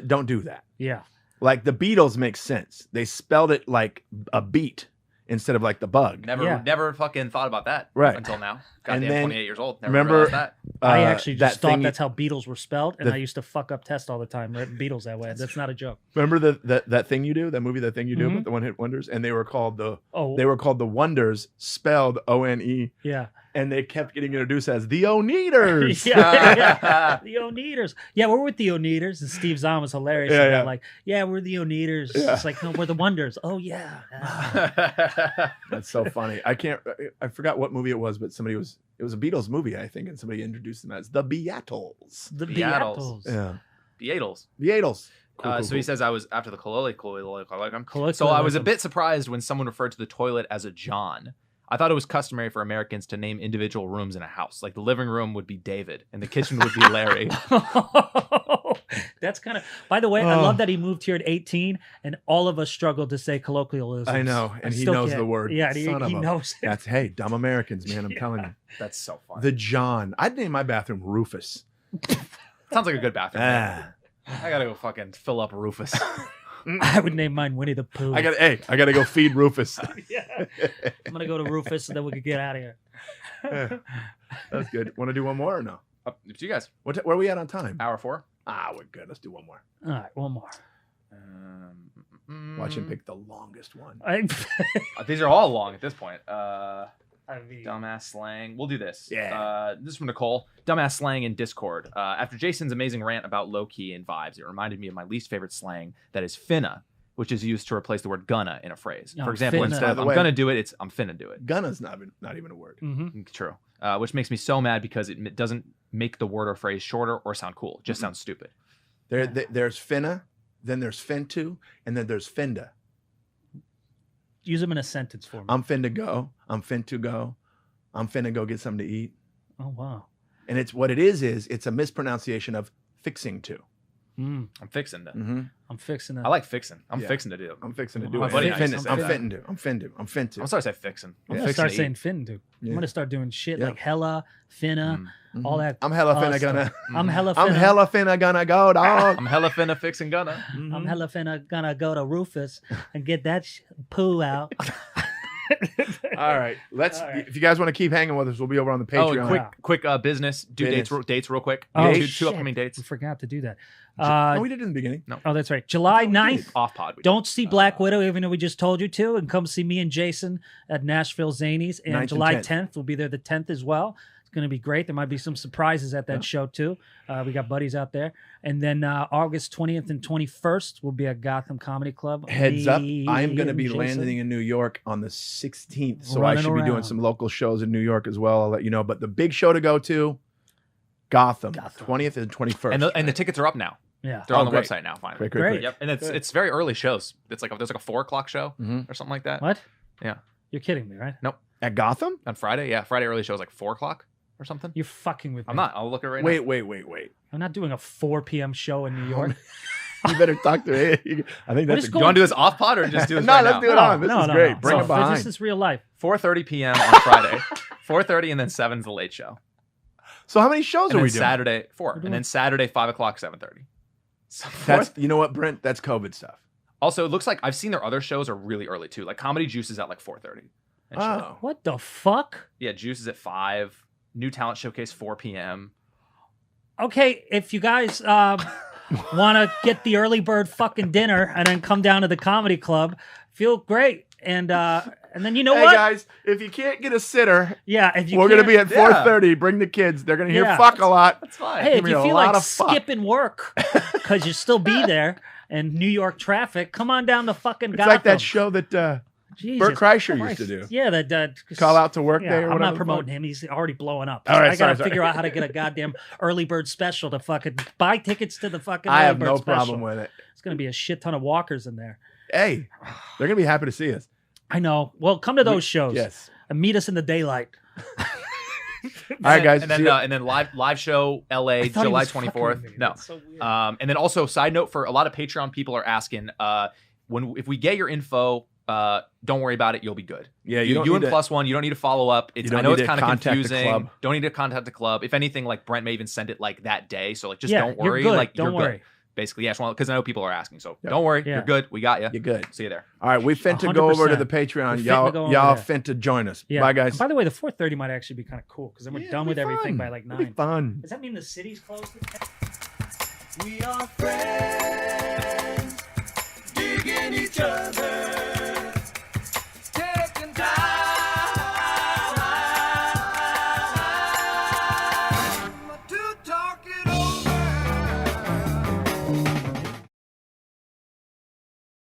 don't do that. Yeah. Like the Beatles makes sense. They spelled it like a beat instead of like the bug. Yeah. Never fucking thought about that Right. until now. And Goddamn, then, 28 years old. Never remember- realized that. I actually just that thought thing- that's how Beatles were spelled, and the- I used to fuck up tests all the time, writing Beatles that way. That's not a joke. Remember that thing you do, that movie, that thing you do Mhm. about the One Hit Wonders, and they were called the Wonders, spelled ONE, yeah. and they kept getting introduced as the Oneaters. yeah. The Oneaters. Yeah, we're with the Oneaters. And Steve Zahn was hilarious. Yeah, about, yeah. Like, yeah, we're the Oneaters. Yeah. It's like, no, we're the Wonders. Oh, yeah. Yeah. That's so funny. I forgot what movie it was, but it was a Beatles movie, I think, and somebody introduced them as the Beatles. The Beatles. Beatles. Yeah, Beatles. Beatles. Cool, So cool, he says I was after the colloquialism. So I was a Colloquialism. bit surprised when someone referred to the toilet as a John. I thought it was customary for Americans to name individual rooms in a house. Like the living room would be David and the kitchen would be Larry. That's kind of. By the way, I love that he moved here at 18, and all of us struggled to say colloquialism. I know, and he still knows can't. the word. Yeah, Son of he a- knows it. That's hey, dumb Americans, man. I'm telling you. That's so funny. The John. I'd name my bathroom Rufus. Sounds like a good bathroom. Ah. I gotta go fucking fill up Rufus. I would name mine Winnie the Pooh. I gotta go feed Rufus. Yeah. I'm gonna go to Rufus, so then we can get out of here. That's good. Want to do one more or no? Up to you guys. Where are we at on time? Hour 4. We're good. Let's do one more. All right, one more. Watch him pick the longest one. I, These are all long at this point. I mean, Dumbass slang. We'll do this. Yeah. This is from Nicole. Dumbass slang in Discord. After Jason's amazing rant about low-key and vibes, it reminded me of my least favorite slang, that is finna, which is used to replace the word gonna in a phrase. No, For example, finna. instead By of the I'm way- gonna do it, it's I'm finna do it. Gunna's not even a word. True. Which makes me so mad because it doesn't make the word or phrase shorter or sound cool. It just sounds stupid. There's finna, then there's finto, and then there's finda. use them in a sentence for me. I'm finna go. I'm finna go. I'm finna go get something to eat. Oh wow. And it's what it is it's a mispronunciation of fixing to. Mm, I'm fixing that. I'm fixing that. I like fixing. I'm Yeah. fixing to do. I'm fixing to do My it. buddy I'm and I finna used to say I'm that. finna do. I'm finna. I'm finna. I'm sorry to say fixing. I'm Yeah. gonna start Fixing saying to fin dude. Yeah. I'm gonna start doing shit Yeah. like hella, finna, all that. I'm hella finna stuff. gonna. I'm hella finna. I'm hella finna gonna go, dog. I'm hella finna fixing gonna. I'm hella finna gonna go to Rufus and get that poo out. All right, let's. All right. If you guys want to keep hanging with us, we'll be over on the Oh, Patreon. and quick business. Do Business. dates real quick. Oh, two shit. upcoming dates. We forgot to do that. No, we did it in the beginning. Oh, that's right. July 9th. Off pod. Don't see Black Widow, even though we just told you to, and come see me and Jason at Nashville Zanies. And 9th and July 10th. 10th, we'll be there the 10th as well. It's going to be great. There might be some surprises at that show, too. We got buddies out there. And then August 20th and 21st, we'll be at Gotham Comedy Club. Heads up, Me I am going to and be Jason. landing in New York on the 16th, so I Running should be doing around. some local shows in New York as well. I'll let you know. But the big show to go to, Gotham. 20th and 21st. And the tickets are up now. Yeah. They're on Oh, the great. website now. Finally. Great. Great. Yep. And it's very early shows. It's like there's like a 4:00 show or something like that. What? Yeah. You're kidding me, right? At Gotham? On Friday. Yeah. Friday early show is like 4:00 or something. You're fucking with me. I'm not. I'll look at it right now. Wait. I'm not doing a 4 p.m. show in New York. You better talk to me. I think What that's is a Do you want to do this off pod or just do this No, right let's now? do it on. This is great. Bring No, it behind. This is real life. 4:30 p.m. on Friday. 4:30 and then 7's the late show. So how many shows And are we then doing? Saturday 4. And then Saturday 5:00 7:30. So That's, you know what, Brent? That's COVID stuff. also, it looks like I've seen their other shows are really early too. Like Comedy Juice is at like 4:30. and shit. Oh. What the fuck? Yeah, Juice is at 5. New Talent Showcase 4 p.m. Okay, if you guys want to get the early bird fucking dinner and then come down to the comedy club, feel great. And then you know Hey what? guys, if you can't get a sitter, Yeah, if you we're gonna can't- be at 4:30. Bring the kids. They're gonna hear Yeah. fuck a lot. That's fine. Hey, if Give me you a feel lot like of fuck. skipping work because you still be there and New York traffic, come on down to fucking It's Gotham. like that show that Jesus Bert Kreischer Christ. used to do. Yeah, that Call Out to Work yeah, Day or I'm whatever. not the promoting fuck. him. He's already blowing up. All right, I gotta sorry. figure out how to get a goddamn early bird special to fucking buy tickets to the fucking I early have bird no special. problem with it. It's gonna be a shit ton of walkers in there. Hey, they're gonna be happy to see us. I know. Well, come to those shows. Yes. And meet us in the daylight. All right, guys. And then see you- and then live show LA I thought he July was fucking 24th. with me. No. That's so weird. And then also side note for a lot of Patreon people are asking if we get your info, don't worry about it, you'll be good. Yeah, you don't and need to- +1, you don't need to follow up. It's, don't I know need it's to kind of contact the confusing. club. Don't need to contact the club. If anything, like Brent may even send it like that day. So like just Yeah, don't you're worry. good. Like Don't you're worry. good. Basically, yeah, because I know people are asking. So Yeah. don't worry, Yeah. you're good. We got you. You're good. See you there. All right, we finna go over to the 100%. Patreon. We're finna Y'all, go over y'all there. finna join us. Yeah. Bye, guys. And by the way, the 4:30 might actually be kind of cool because then we're Yeah, done it'll with be everything fun. by like It'll be 9. fun. Does that mean the city's closed? We are friends.